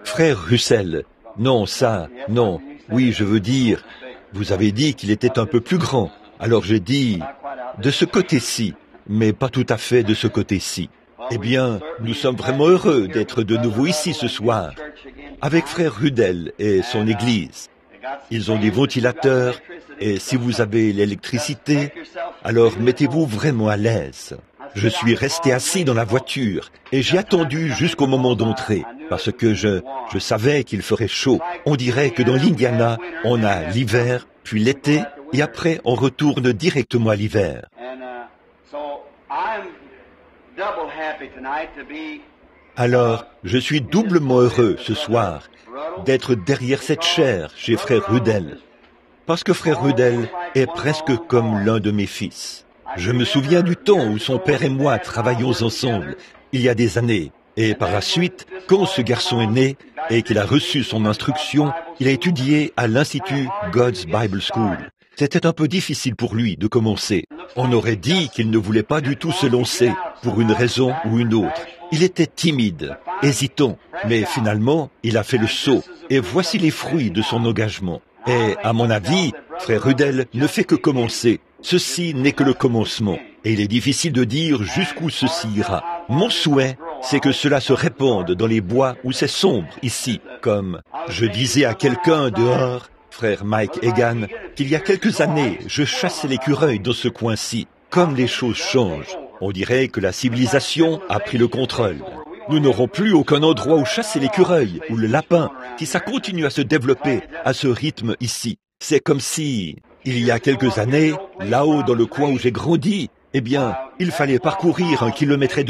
Frère Russell, non, ça, non. Oui, je veux dire, vous avez dit qu'il était un peu plus grand. Alors j'ai dit, de ce côté-ci, mais pas tout à fait de ce côté-ci. Eh bien, nous sommes vraiment heureux d'être de nouveau ici ce soir, avec Frère Rudel et son église. Ils ont des ventilateurs, et si vous avez l'électricité, alors mettez-vous vraiment à l'aise. Je suis resté assis dans la voiture, et j'ai attendu jusqu'au moment d'entrer, parce que je savais qu'il ferait chaud. On dirait que dans l'Indiana, on a l'hiver, puis l'été, et après on retourne directement à l'hiver. Alors, je suis doublement heureux ce soir d'être derrière cette chaire chez Frère Rudel, parce que Frère Rudel est presque comme l'un de mes fils. Je me souviens du temps où son père et moi travaillions ensemble, il y a des années, et par la suite, quand ce garçon est né et qu'il a reçu son instruction, il a étudié à l'Institut God's Bible School. C'était un peu difficile pour lui de commencer. On aurait dit qu'il ne voulait pas du tout se lancer, pour une raison ou une autre. Il était timide, hésitant, mais finalement, il a fait le saut, et voici les fruits de son engagement. Et, à mon avis, Frère Rudel ne fait que commencer. Ceci n'est que le commencement, et il est difficile de dire jusqu'où ceci ira. Mon souhait, c'est que cela se répande dans les bois où c'est sombre ici, comme je disais à quelqu'un dehors, Frère Mike Egan, qu'il y a quelques années, je chassais l'écureuil dans ce coin-ci. Comme les choses changent, on dirait que la civilisation a pris le contrôle. Nous n'aurons plus aucun endroit où chasser l'écureuil ou le lapin, si ça continue à se développer à ce rythme ici. C'est comme si, il y a quelques années, là-haut dans le coin où j'ai grandi, eh bien, il fallait parcourir 1,5 km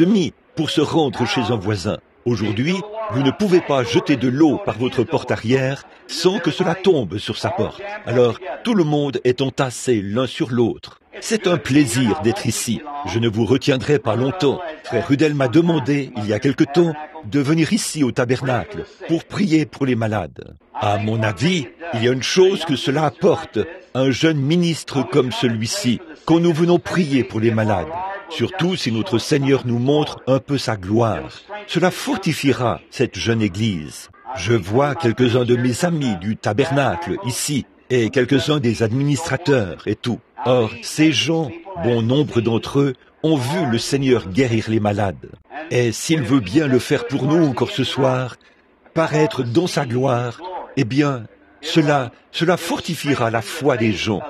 pour se rendre chez un voisin. Aujourd'hui, vous ne pouvez pas jeter de l'eau par votre porte arrière sans que cela tombe sur sa porte. Alors, tout le monde est entassé l'un sur l'autre. C'est un plaisir d'être ici. Je ne vous retiendrai pas longtemps. Frère Rudel m'a demandé, il y a quelque temps, de venir ici au tabernacle pour prier pour les malades. À mon avis, il y a une chose que cela apporte, un jeune ministre comme celui-ci, quand nous venons prier pour les malades. Surtout si notre Seigneur nous montre un peu sa gloire. Cela fortifiera cette jeune église. Je vois quelques-uns de mes amis du tabernacle ici, et quelques-uns des administrateurs et tout. Or, ces gens, bon nombre d'entre eux, ont vu le Seigneur guérir les malades. Et s'il veut bien le faire pour nous encore ce soir, paraître dans sa gloire, eh bien, cela fortifiera la foi des gens.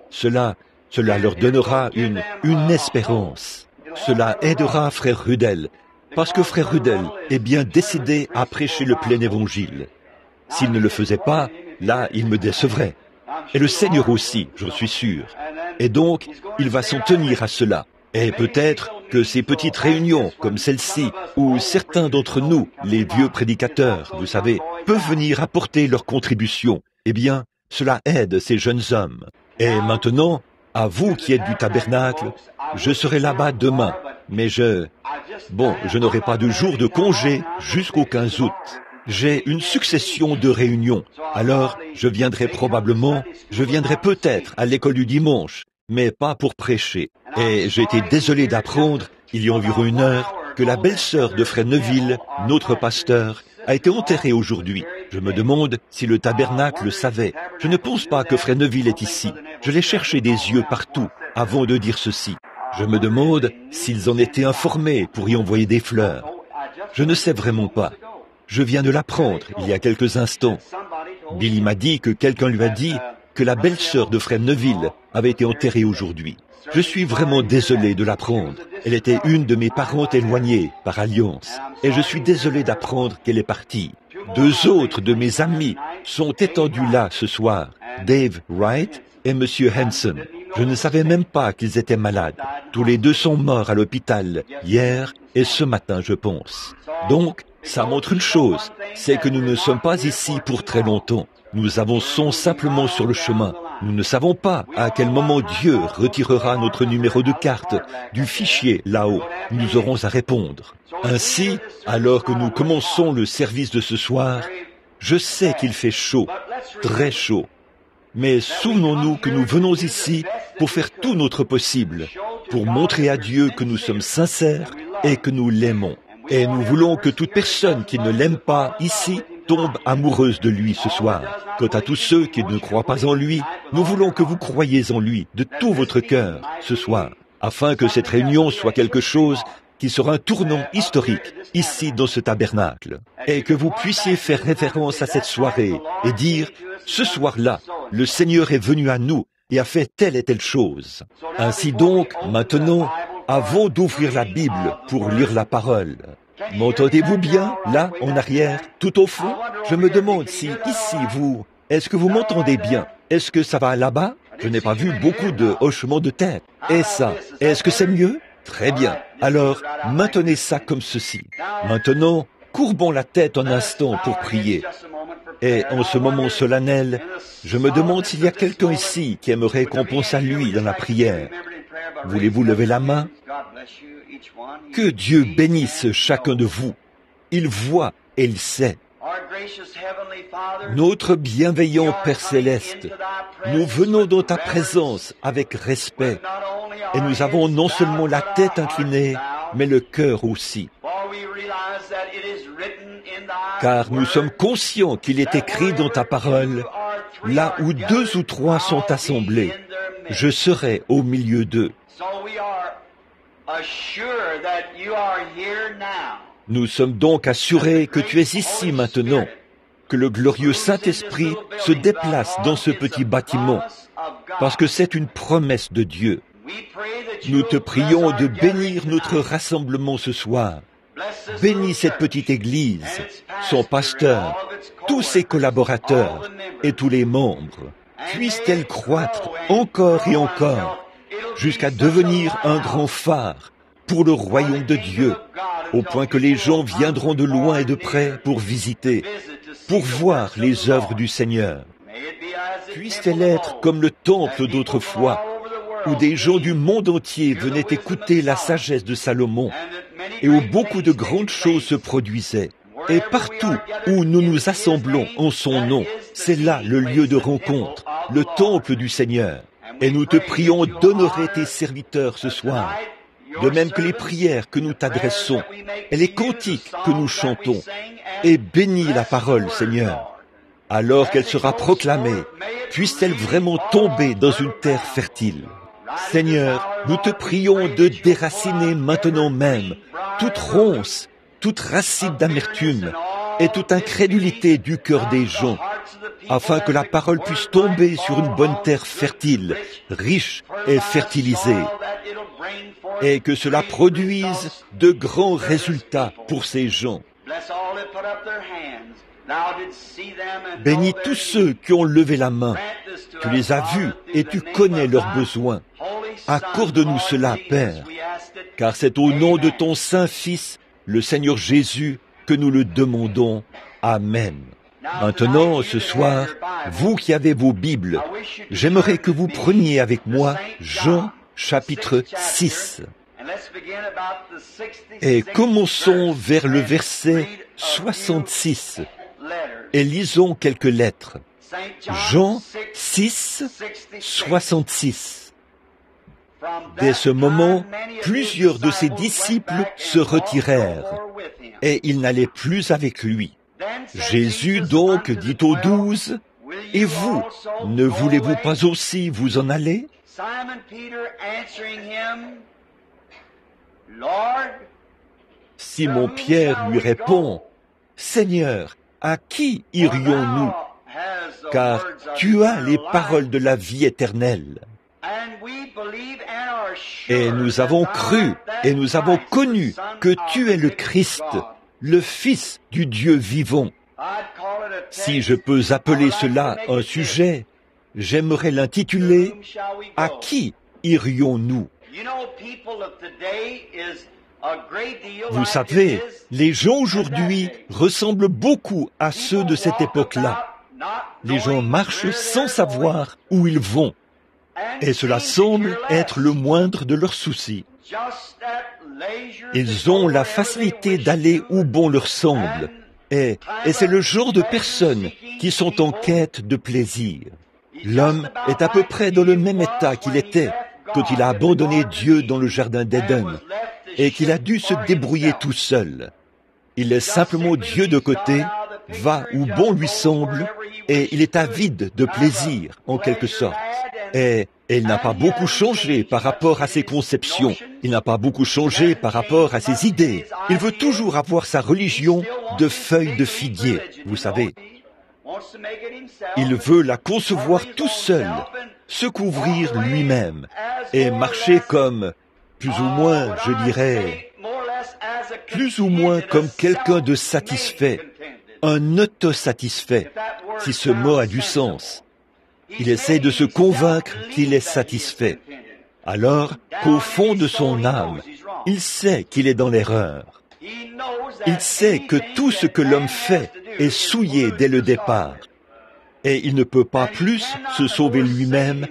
Cela leur donnera une espérance. Cela aidera Frère Rudel, parce que Frère Rudel est bien décidé à prêcher le plein évangile. S'il ne le faisait pas, là, il me décevrait. Et le Seigneur aussi, j'en suis sûr. Et donc, il va s'en tenir à cela. Et peut-être que ces petites réunions comme celle-ci, où certains d'entre nous, les vieux prédicateurs, vous savez, peuvent venir apporter leur contribution, eh bien, cela aide ces jeunes hommes. Et maintenant, à vous qui êtes du tabernacle, je serai là-bas demain, mais je n'aurai pas de jour de congé jusqu'au 15 août. J'ai une succession de réunions, alors je viendrai peut-être à l'école du dimanche, mais pas pour prêcher. Et j'ai été désolé d'apprendre, il y a environ 1 heure, que la belle-sœur de Frère Neville, notre pasteur, a été enterrée aujourd'hui. Je me demande si le tabernacle le savait. Je ne pense pas que Frère Neville est ici. Je l'ai cherché des yeux partout avant de dire ceci. Je me demande s'ils en étaient informés pour y envoyer des fleurs. Je ne sais vraiment pas. Je viens de l'apprendre il y a quelques instants. Billy m'a dit que quelqu'un lui a dit que la belle-sœur de Frère Neville avait été enterrée aujourd'hui. Je suis vraiment désolé de l'apprendre. Elle était une de mes parentes éloignées par alliance. Et je suis désolé d'apprendre qu'elle est partie. 2 autres de mes amis sont étendus là ce soir. Dave Wright et Monsieur Hanson. Je ne savais même pas qu'ils étaient malades. Tous les 2 sont morts à l'hôpital hier et ce matin, je pense. Donc, ça montre une chose, c'est que nous ne sommes pas ici pour très longtemps. Nous avançons simplement sur le chemin. Nous ne savons pas à quel moment Dieu retirera notre numéro de carte du fichier là-haut. Nous aurons à répondre. Ainsi, alors que nous commençons le service de ce soir, je sais qu'il fait chaud, très chaud. Mais souvenons-nous que nous venons ici pour faire tout notre possible, pour montrer à Dieu que nous sommes sincères et que nous l'aimons. Et nous voulons que toute personne qui ne l'aime pas ici tombe amoureuse de lui ce soir. Quant à tous ceux qui ne croient pas en lui, nous voulons que vous croyiez en lui de tout votre cœur ce soir, afin que cette réunion soit quelque chose qui sera un tournant historique ici dans ce tabernacle, et que vous puissiez faire référence à cette soirée et dire, ce soir-là, le Seigneur est venu à nous et a fait telle et telle chose. Ainsi donc, maintenant, avant d'ouvrir la Bible pour lire la parole, m'entendez-vous bien, là, en arrière, tout au fond? Je me demande si, ici, est-ce que vous m'entendez bien? Est-ce que ça va là-bas? Je n'ai pas vu beaucoup de hochements de tête. Et ça, est-ce que c'est mieux? Très bien. Alors, maintenez ça comme ceci. Maintenant, courbons la tête un instant pour prier. Et en ce moment solennel, je me demande s'il y a quelqu'un ici qui aimerait qu'on pense à lui dans la prière. Voulez-vous lever la main? Que Dieu bénisse chacun de vous. Il voit et il sait. Notre bienveillant Père Céleste, nous venons dans ta présence avec respect et nous avons non seulement la tête inclinée, mais le cœur aussi. Car nous sommes conscients qu'il est écrit dans ta parole, là où 2 ou 3 sont assemblés, je serai au milieu d'eux. Nous sommes donc assurés que tu es ici maintenant, que le glorieux Saint-Esprit se déplace dans ce petit bâtiment, parce que c'est une promesse de Dieu. Nous te prions de bénir notre rassemblement ce soir. Bénis cette petite église, son pasteur, tous ses collaborateurs et tous les membres. Puisse-t-elle croître encore et encore, jusqu'à devenir un grand phare pour le royaume de Dieu, au point que les gens viendront de loin et de près pour visiter, pour voir les œuvres du Seigneur. Puisse-t-elle être comme le temple d'autrefois, où des gens du monde entier venaient écouter la sagesse de Salomon, et où beaucoup de grandes choses se produisaient. Et partout où nous nous assemblons en son nom, c'est là le lieu de rencontre, le temple du Seigneur. Et nous te prions d'honorer tes serviteurs ce soir, de même que les prières que nous t'adressons et les cantiques que nous chantons. Et bénis la parole, Seigneur. Alors qu'elle sera proclamée, puisse-t-elle vraiment tomber dans une terre fertile. Seigneur, nous te prions de déraciner maintenant même toute ronce, toute racine d'amertume et toute incrédulité du cœur des gens, afin que la parole puisse tomber sur une bonne terre fertile, riche et fertilisée, et que cela produise de grands résultats pour ces gens. Bénis tous ceux qui ont levé la main. Tu les as vus et tu connais leurs besoins. Accorde-nous cela, Père, car c'est au nom de ton Saint-Fils, le Seigneur Jésus, que nous le demandons. Amen. Maintenant, ce soir, vous qui avez vos Bibles, j'aimerais que vous preniez avec moi Jean chapitre 6. Et commençons vers le verset 66 et lisons quelques lettres. Jean 6, 66. Dès ce moment, plusieurs de ses disciples se retirèrent, et ils n'allaient plus avec lui. Jésus donc dit aux 12, « Et vous, ne voulez-vous pas aussi vous en aller ?» Simon-Pierre lui répond, « Seigneur, à qui irions-nous? Car tu as les paroles de la vie éternelle. Et nous avons cru et nous avons connu que tu es le Christ, le Fils du Dieu vivant. » Si je peux appeler cela un sujet, j'aimerais l'intituler « À qui irions-nous » Vous savez, les gens aujourd'hui ressemblent beaucoup à ceux de cette époque-là. Les gens marchent sans savoir où ils vont. Et cela semble être le moindre de leurs soucis. Ils ont la facilité d'aller où bon leur semble. Et c'est le genre de personnes qui sont en quête de plaisir. L'homme est à peu près dans le même état qu'il était quand il a abandonné Dieu dans le jardin d'Éden. et qu'il a dû se débrouiller tout seul. Il laisse simplement Dieu de côté, va où bon lui semble, et il est avide de plaisir, en quelque sorte. Et il n'a pas beaucoup changé par rapport à ses conceptions. Il n'a pas beaucoup changé par rapport à ses idées. Il veut toujours avoir sa religion de feuilles de figuier, vous savez. Il veut la concevoir tout seul, se couvrir lui-même et marcher comme, plus ou moins, je dirais, plus ou moins comme quelqu'un de satisfait, un autosatisfait, si ce mot a du sens. Il essaie de se convaincre qu'il est satisfait, alors qu'au fond de son âme, il sait qu'il est dans l'erreur. Il sait que tout ce que l'homme fait est souillé dès le départ, et il ne peut pas plus se sauver lui-même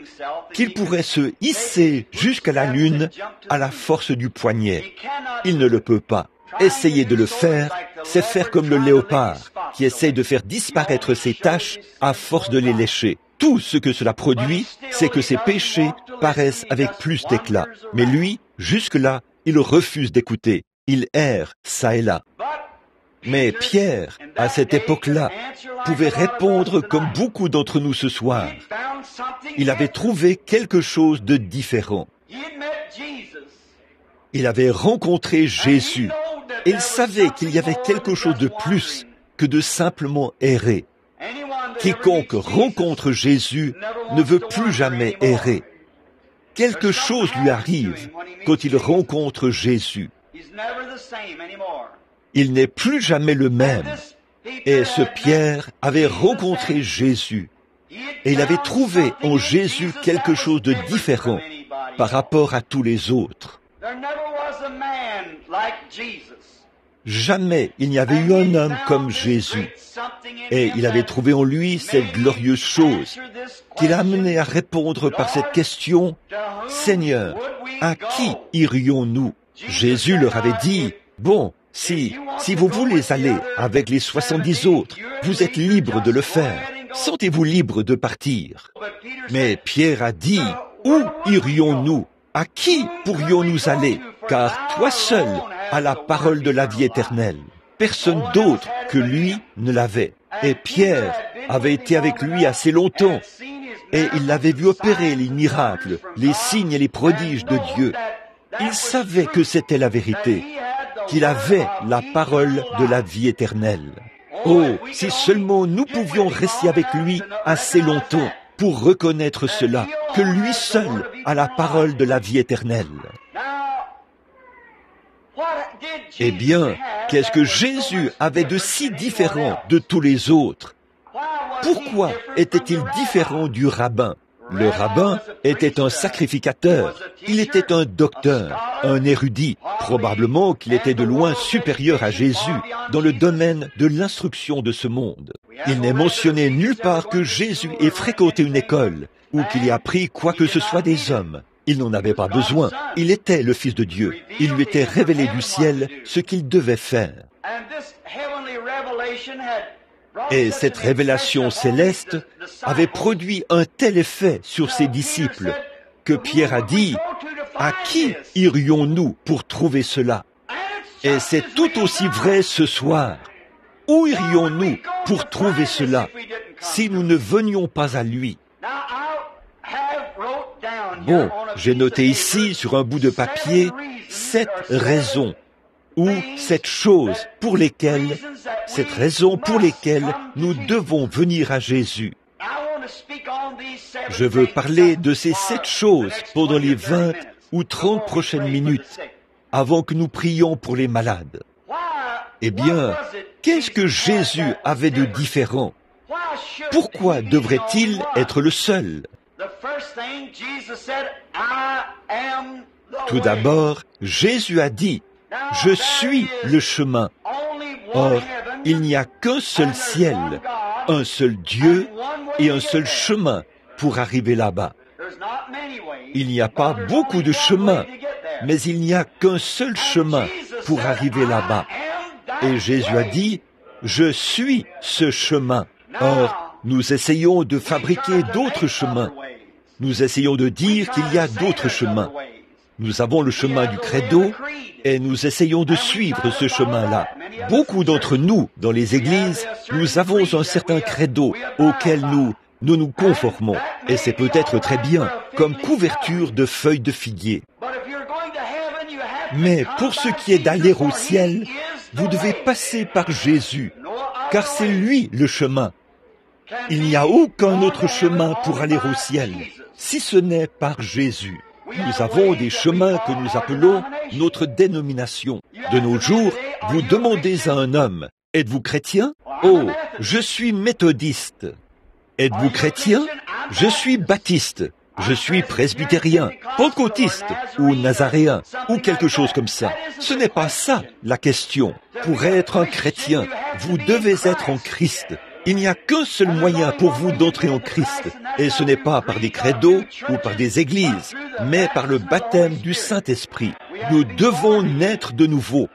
qu'il pourrait se hisser jusqu'à la lune à la force du poignet. Il ne le peut pas. Essayer de le faire, c'est faire comme le léopard, qui essaie de faire disparaître ses taches à force de les lécher. Tout ce que cela produit, c'est que ses péchés paraissent avec plus d'éclat. Mais lui, jusque-là, il refuse d'écouter. Il erre çà et là. Mais Pierre, à cette époque-là, pouvait répondre comme beaucoup d'entre nous ce soir. Il avait trouvé quelque chose de différent. Il avait rencontré Jésus. Et il savait qu'il y avait quelque chose de plus que de simplement errer. Quiconque rencontre Jésus ne veut plus jamais errer. Quelque chose lui arrive quand il rencontre Jésus. Il n'est plus jamais le même. Et ce Pierre avait rencontré Jésus. Et il avait trouvé en Jésus quelque chose de différent par rapport à tous les autres. Jamais il n'y avait eu un homme comme Jésus. Et il avait trouvé en lui cette glorieuse chose qui l'a amené à répondre par cette question, « Seigneur, à qui irions-nous » Jésus leur avait dit, « Bon, si vous voulez aller avec les 70 autres, vous êtes libres de le faire. Sentez-vous libre de partir. » Mais Pierre a dit, « Où irions-nous? À qui pourrions-nous aller? Car toi seul as la parole de la vie éternelle. » Personne d'autre que lui ne l'avait. Et Pierre avait été avec lui assez longtemps. Et il l'avait vu opérer les miracles, les signes et les prodiges de Dieu. Il savait que c'était la vérité, qu'il avait la parole de la vie éternelle. Oh, si seulement nous pouvions rester avec lui assez longtemps pour reconnaître cela, que lui seul a la parole de la vie éternelle. Eh bien, qu'est-ce que Jésus avait de si différent de tous les autres? Pourquoi était-il différent du rabbin? Le rabbin était un sacrificateur, il était un docteur, un érudit. Probablement qu'il était de loin supérieur à Jésus dans le domaine de l'instruction de ce monde. Il n'est mentionné nulle part que Jésus ait fréquenté une école ou qu'il ait appris quoi que ce soit des hommes. Il n'en avait pas besoin. Il était le Fils de Dieu. Il lui était révélé du ciel ce qu'il devait faire. Et cette révélation céleste avait produit un tel effet sur ses disciples que Pierre a dit, « À qui irions-nous pour trouver cela ?» Et c'est tout aussi vrai ce soir. Où irions-nous pour trouver cela si nous ne venions pas à lui? Bon, j'ai noté ici sur un bout de papier 7 raisons ou 7 choses pour lesquelles, cette raison pour lesquelles nous devons venir à Jésus. Je veux parler de ces 7 choses pendant les 20 ou 30 prochaines minutes avant que nous prions pour les malades. Eh bien, qu'est-ce que Jésus avait de différent? Pourquoi devrait-il être le seul? Tout d'abord, Jésus a dit, « Je suis le chemin. » Or, il n'y a qu'un seul ciel, un seul Dieu et un seul chemin pour arriver là-bas. Il n'y a pas beaucoup de chemins, mais il n'y a qu'un seul chemin pour arriver là-bas. Et Jésus a dit, « Je suis ce chemin. » Or, nous essayons de fabriquer d'autres chemins. Nous essayons de dire qu'il y a d'autres chemins. Nous avons le chemin du credo et nous essayons de suivre ce chemin-là. Beaucoup d'entre nous, dans les églises, nous avons un certain credo auquel nous conformons. Et c'est peut-être très bien, comme couverture de feuilles de figuier. Mais pour ce qui est d'aller au ciel, vous devez passer par Jésus, car c'est lui le chemin. Il n'y a aucun autre chemin pour aller au ciel, si ce n'est par Jésus. Nous avons des chemins que nous appelons notre dénomination. De nos jours, vous demandez à un homme, « Êtes-vous chrétien ?»« Oh, je suis méthodiste. »« Êtes-vous chrétien ?»« Je suis baptiste. » « Je suis presbytérien, pentecôtiste ou nazaréen ou quelque chose comme ça. » Ce n'est pas ça la question. Pour être un chrétien, vous devez être en Christ. Il n'y a qu'un seul moyen pour vous d'entrer en Christ. Et ce n'est pas par des credos ou par des églises, mais par le baptême du Saint-Esprit. Nous devons naître de nouveau.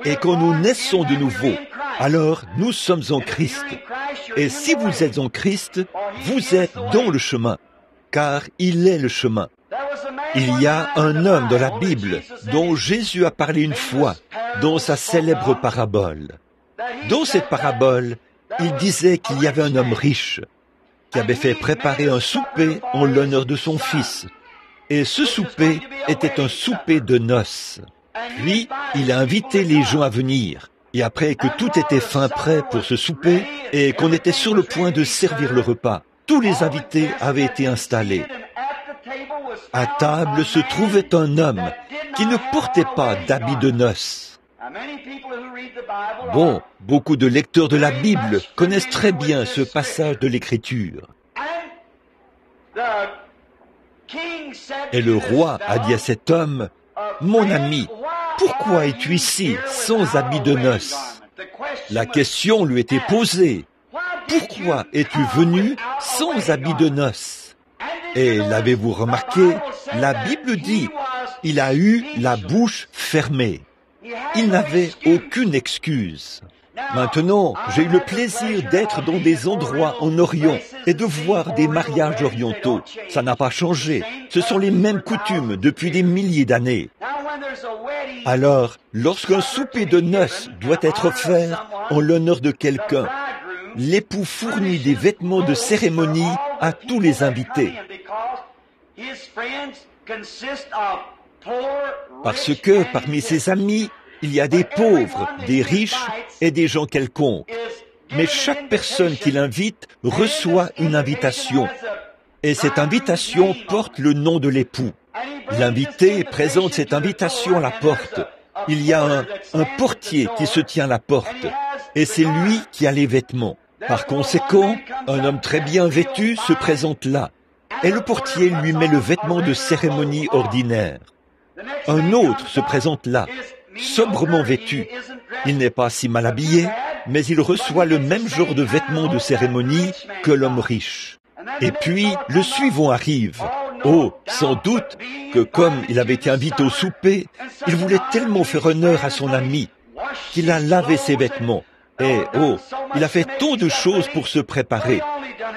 Et quand nous naissons de nouveau, alors nous sommes en Christ. Et si vous êtes en Christ, vous êtes dans le chemin. Car il est le chemin. Il y a un homme dans la Bible dont Jésus a parlé une fois dans sa célèbre parabole. Dans cette parabole, il disait qu'il y avait un homme riche qui avait fait préparer un souper en l'honneur de son fils. Et ce souper était un souper de noces. Puis, il a invité les gens à venir. Et après que tout était fin prêt pour ce souper et qu'on était sur le point de servir le repas, tous les invités avaient été installés. À table se trouvait un homme qui ne portait pas d'habit de noces. Bon, beaucoup de lecteurs de la Bible connaissent très bien ce passage de l'Écriture. Et le roi a dit à cet homme, « Mon ami, pourquoi es-tu ici sans habit de noces ?» La question lui était posée. Pourquoi es-tu venu sans habit de noces? Et l'avez-vous remarqué? La Bible dit, il a eu la bouche fermée. Il n'avait aucune excuse. Maintenant, j'ai eu le plaisir d'être dans des endroits en Orient et de voir des mariages orientaux. Ça n'a pas changé. Ce sont les mêmes coutumes depuis des milliers d'années. Alors, lorsqu'un souper de noces doit être offert en l'honneur de quelqu'un, l'époux fournit des vêtements de cérémonie à tous les invités. Parce que parmi ses amis, il y a des pauvres, des riches et des gens quelconques. Mais chaque personne qu'il invite reçoit une invitation. Et cette invitation porte le nom de l'époux. L'invité présente cette invitation à la porte. Il y a un portier qui se tient à la porte. Et c'est lui qui a les vêtements. Par conséquent, un homme très bien vêtu se présente là, et le portier lui met le vêtement de cérémonie ordinaire. Un autre se présente là, sobrement vêtu. Il n'est pas si mal habillé, mais il reçoit le même genre de vêtements de cérémonie que l'homme riche. Et puis, le suivant arrive. Oh, sans doute que comme il avait été invité au souper, il voulait tellement faire honneur à son ami qu'il a lavé ses vêtements. Et oh, il a fait tant de choses pour se préparer,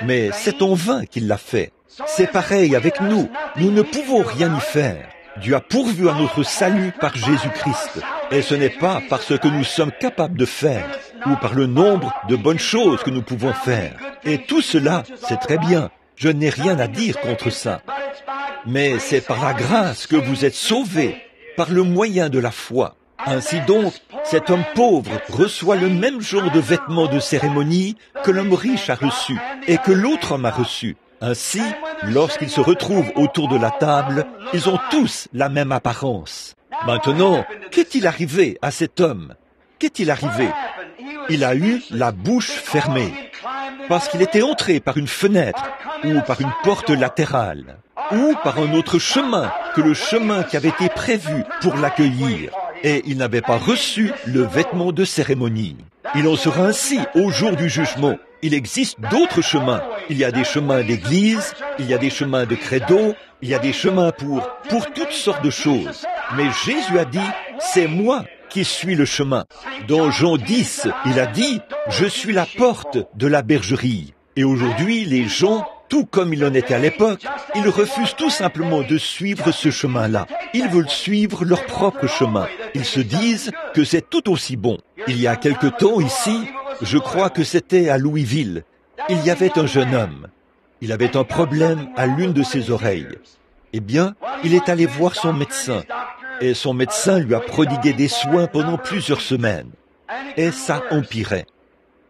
mais c'est en vain qu'il l'a fait. C'est pareil avec nous, nous ne pouvons rien y faire. Dieu a pourvu à notre salut par Jésus-Christ, et ce n'est pas parce que nous sommes capables de faire, ou par le nombre de bonnes choses que nous pouvons faire. Et tout cela, c'est très bien, je n'ai rien à dire contre ça. Mais c'est par la grâce que vous êtes sauvés, par le moyen de la foi. Ainsi donc, cet homme pauvre reçoit le même genre de vêtements de cérémonie que l'homme riche a reçu et que l'autre homme a reçu. Ainsi, lorsqu'ils se retrouvent autour de la table, ils ont tous la même apparence. Maintenant, qu'est-il arrivé à cet homme? Qu'est-il arrivé? Il a eu la bouche fermée, parce qu'il était entré par une fenêtre, ou par une porte latérale, ou par un autre chemin que le chemin qui avait été prévu pour l'accueillir. Et il n'avait pas reçu le vêtement de cérémonie. Il en sera ainsi au jour du jugement. Il existe d'autres chemins. Il y a des chemins d'église, il y a des chemins de credo, il y a des chemins pour toutes sortes de choses. Mais Jésus a dit, c'est moi qui suis le chemin. Dans Jean 10, il a dit, je suis la porte de la bergerie. Et aujourd'hui, les gens tout comme il en était à l'époque, ils refusent tout simplement de suivre ce chemin-là. Ils veulent suivre leur propre chemin. Ils se disent que c'est tout aussi bon. Il y a quelque temps ici, je crois que c'était à Louisville, il y avait un jeune homme. Il avait un problème à l'une de ses oreilles. Eh bien, il est allé voir son médecin, et son médecin lui a prodigué des soins pendant plusieurs semaines. Et ça empirait.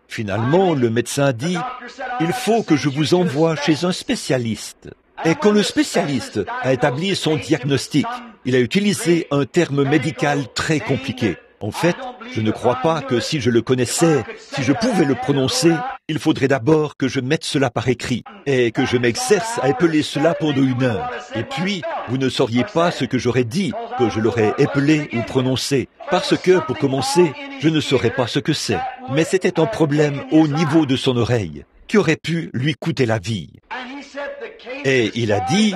Finalement, le médecin dit « Il faut que je vous envoie chez un spécialiste ». Et quand le spécialiste a établi son diagnostic, il a utilisé un terme médical très compliqué. En fait, je ne crois pas que si je le connaissais, si je pouvais le prononcer, il faudrait d'abord que je mette cela par écrit et que je m'exerce à épeler cela pendant 1 heure. Et puis, vous ne sauriez pas ce que j'aurais dit, que je l'aurais épelé ou prononcé, parce que, pour commencer, je ne saurais pas ce que c'est. Mais c'était un problème au niveau de son oreille, qui aurait pu lui coûter la vie. Et il a dit,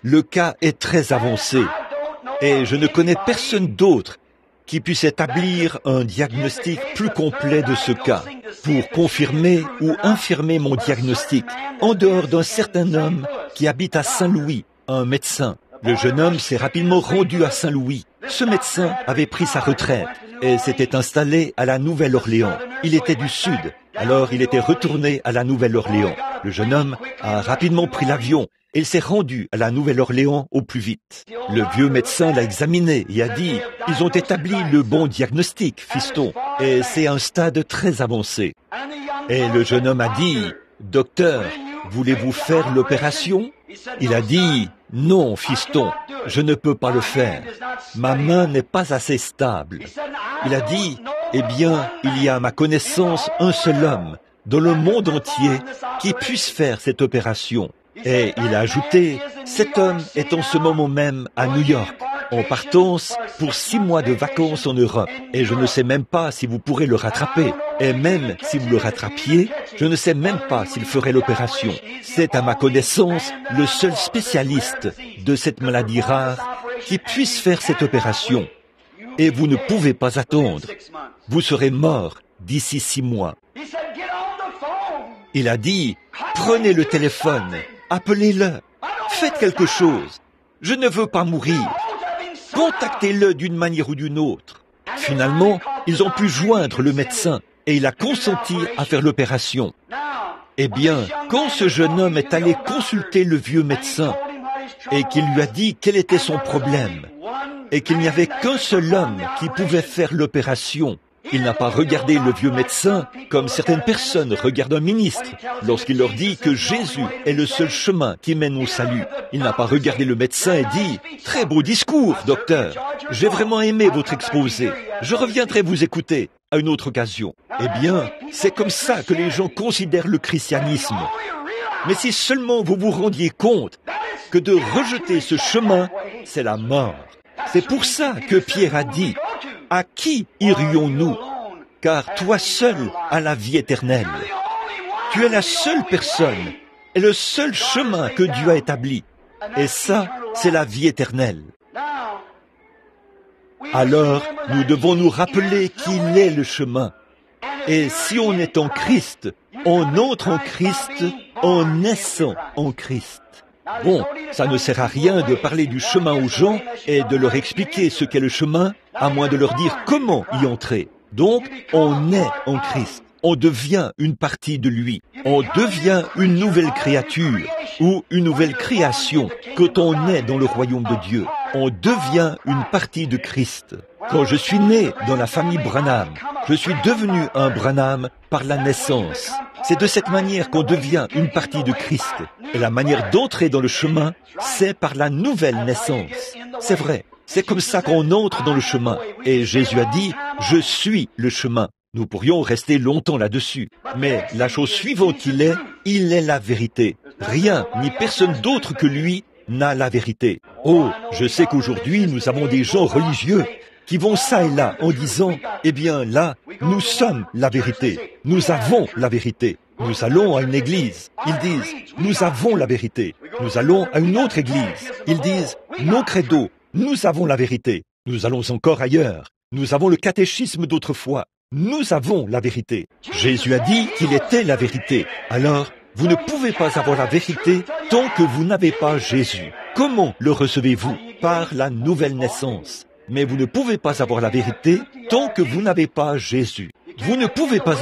le cas est très avancé, et je ne connais personne d'autre qui puisse établir un diagnostic plus complet de ce cas, pour confirmer ou infirmer mon diagnostic, en dehors d'un certain homme qui habite à Saint-Louis, un médecin. Le jeune homme s'est rapidement rendu à Saint-Louis. Ce médecin avait pris sa retraite et s'était installé à la Nouvelle-Orléans. Il était du Sud, alors il était retourné à la Nouvelle-Orléans. Le jeune homme a rapidement pris l'avion et il s'est rendu à la Nouvelle-Orléans au plus vite. Le vieux médecin l'a examiné et a dit « Ils ont établi le bon diagnostic, fiston, et c'est un stade très avancé. » Et le jeune homme a dit « Docteur, voulez-vous faire l'opération ?» Il a dit « Non, fiston, je ne peux pas le faire. Ma main n'est pas assez stable. » Il a dit « Eh bien, il y a à ma connaissance un seul homme dans le monde entier qui puisse faire cette opération. » Et il a ajouté, cet homme est en ce moment même à New York, en partance pour 6 mois de vacances en Europe. Et je ne sais même pas si vous pourrez le rattraper. Et même si vous le rattrapiez, je ne sais même pas s'il ferait l'opération. C'est à ma connaissance le seul spécialiste de cette maladie rare qui puisse faire cette opération. Et vous ne pouvez pas attendre. Vous serez mort d'ici 6 mois. Il a dit, prenez le téléphone. Appelez-le, faites quelque chose. Je ne veux pas mourir. Contactez-le d'une manière ou d'une autre. Finalement, ils ont pu joindre le médecin et il a consenti à faire l'opération. Eh bien, quand ce jeune homme est allé consulter le vieux médecin et qu'il lui a dit quel était son problème et qu'il n'y avait qu'un seul homme qui pouvait faire l'opération, il n'a pas regardé le vieux médecin comme certaines personnes regardent un ministre lorsqu'il leur dit que Jésus est le seul chemin qui mène au salut. Il n'a pas regardé le médecin et dit « Très beau discours, docteur. J'ai vraiment aimé votre exposé. Je reviendrai vous écouter à une autre occasion. » Eh bien, c'est comme ça que les gens considèrent le christianisme. Mais si seulement vous vous rendiez compte que de rejeter ce chemin, c'est la mort. C'est pour ça que Pierre a dit « À qui irions-nous? Car toi seul as la vie éternelle. » Tu es la seule personne et le seul chemin que Dieu a établi. Et ça, c'est la vie éternelle. Alors, nous devons nous rappeler qu'il est le chemin. Et si on est en Christ, on entre en Christ en naissant en Christ. Bon, ça ne sert à rien de parler du chemin aux gens et de leur expliquer ce qu'est le chemin, à moins de leur dire comment y entrer. Donc, on est en Christ. On devient une partie de lui. On devient une nouvelle créature ou une nouvelle création quand on est dans le royaume de Dieu. On devient une partie de Christ. Quand je suis né dans la famille Branham, je suis devenu un Branham par la naissance. C'est de cette manière qu'on devient une partie de Christ. Et la manière d'entrer dans le chemin, c'est par la nouvelle naissance. C'est vrai, c'est comme ça qu'on entre dans le chemin. Et Jésus a dit, « Je suis le chemin ». Nous pourrions rester longtemps là-dessus. Mais la chose suivante qu'il est, il est la vérité. Rien ni personne d'autre que lui n'a la vérité. Oh, je sais qu'aujourd'hui, nous avons des gens religieux qui vont ça et là en disant, eh bien là, nous sommes la vérité. Nous avons la vérité. Nous allons à une église. Ils disent, nous avons la vérité. Nous allons à une autre église. Ils disent, non credo, nous avons la vérité. Nous allons encore ailleurs. Nous avons le catéchisme d'autrefois. Nous avons la vérité. Jésus a dit qu'il était la vérité. Alors, Vous ne pouvez pas avoir la vérité tant que vous n'avez pas Jésus. Comment le recevez-vous? Par la nouvelle naissance. Mais vous ne pouvez pas avoir la vérité tant que vous n'avez pas Jésus. Vous ne pouvez pas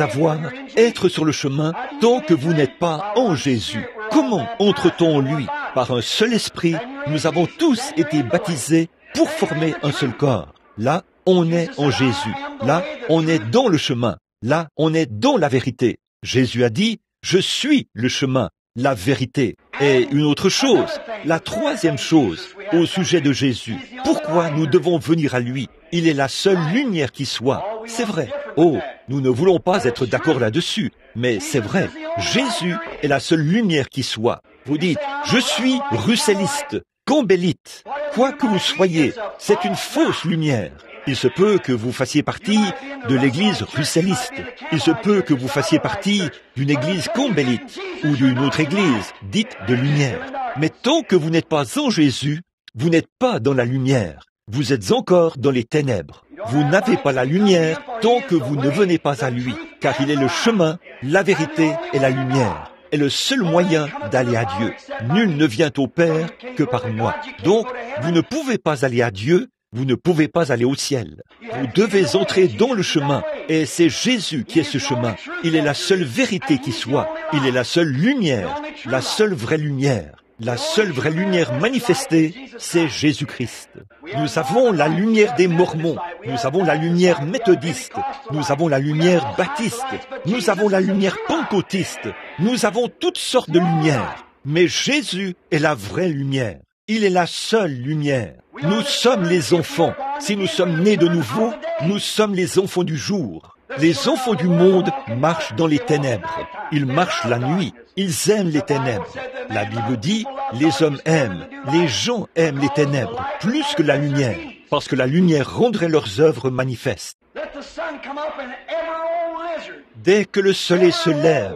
être sur le chemin tant que vous n'êtes pas en Jésus. Comment entre-t-on en lui? Par un seul esprit, nous avons tous été baptisés pour former un seul corps. Là, on est en Jésus. Là, on est dans le chemin. Là, on est dans la vérité. Jésus a dit, « Je suis le chemin, la vérité. » Et une autre chose, la troisième chose, au sujet de Jésus. Pourquoi nous devons venir à lui? Il est la seule lumière qui soit. C'est vrai. Oh, nous ne voulons pas être d'accord là-dessus, mais c'est vrai. Jésus est la seule lumière qui soit. Vous dites, je suis russelliste, campbellite. Quoi que vous soyez, c'est une fausse lumière. Il se peut que vous fassiez partie de l'église russelliste. Il se peut que vous fassiez partie d'une église campbellite ou d'une autre église dite de lumière. Mais tant que vous n'êtes pas en Jésus, vous n'êtes pas dans la lumière. Vous êtes encore dans les ténèbres. Vous n'avez pas la lumière tant que vous ne venez pas à lui, car il est le chemin, la vérité et la lumière. Est le seul moyen d'aller à Dieu. Nul ne vient au Père que par moi. Donc, vous ne pouvez pas aller à Dieu, vous ne pouvez pas aller au ciel. Vous devez entrer dans le chemin, et c'est Jésus qui est ce chemin. Il est la seule vérité qui soit. Il est la seule lumière, la seule vraie lumière. La seule vraie lumière manifestée, c'est Jésus-Christ. Nous avons la lumière des Mormons, nous avons la lumière méthodiste, nous avons la lumière baptiste, nous avons la lumière pentecôtiste, nous avons toutes sortes de lumières. Mais Jésus est la vraie lumière. Il est la seule lumière. Nous sommes les enfants. Si nous sommes nés de nouveau, nous sommes les enfants du jour. Les enfants du monde marchent dans les ténèbres. Ils marchent la nuit. Ils aiment les ténèbres. La Bible dit, les hommes aiment, les gens aiment les ténèbres plus que la lumière, parce que la lumière rendrait leurs œuvres manifestes. Dès que le soleil se lève,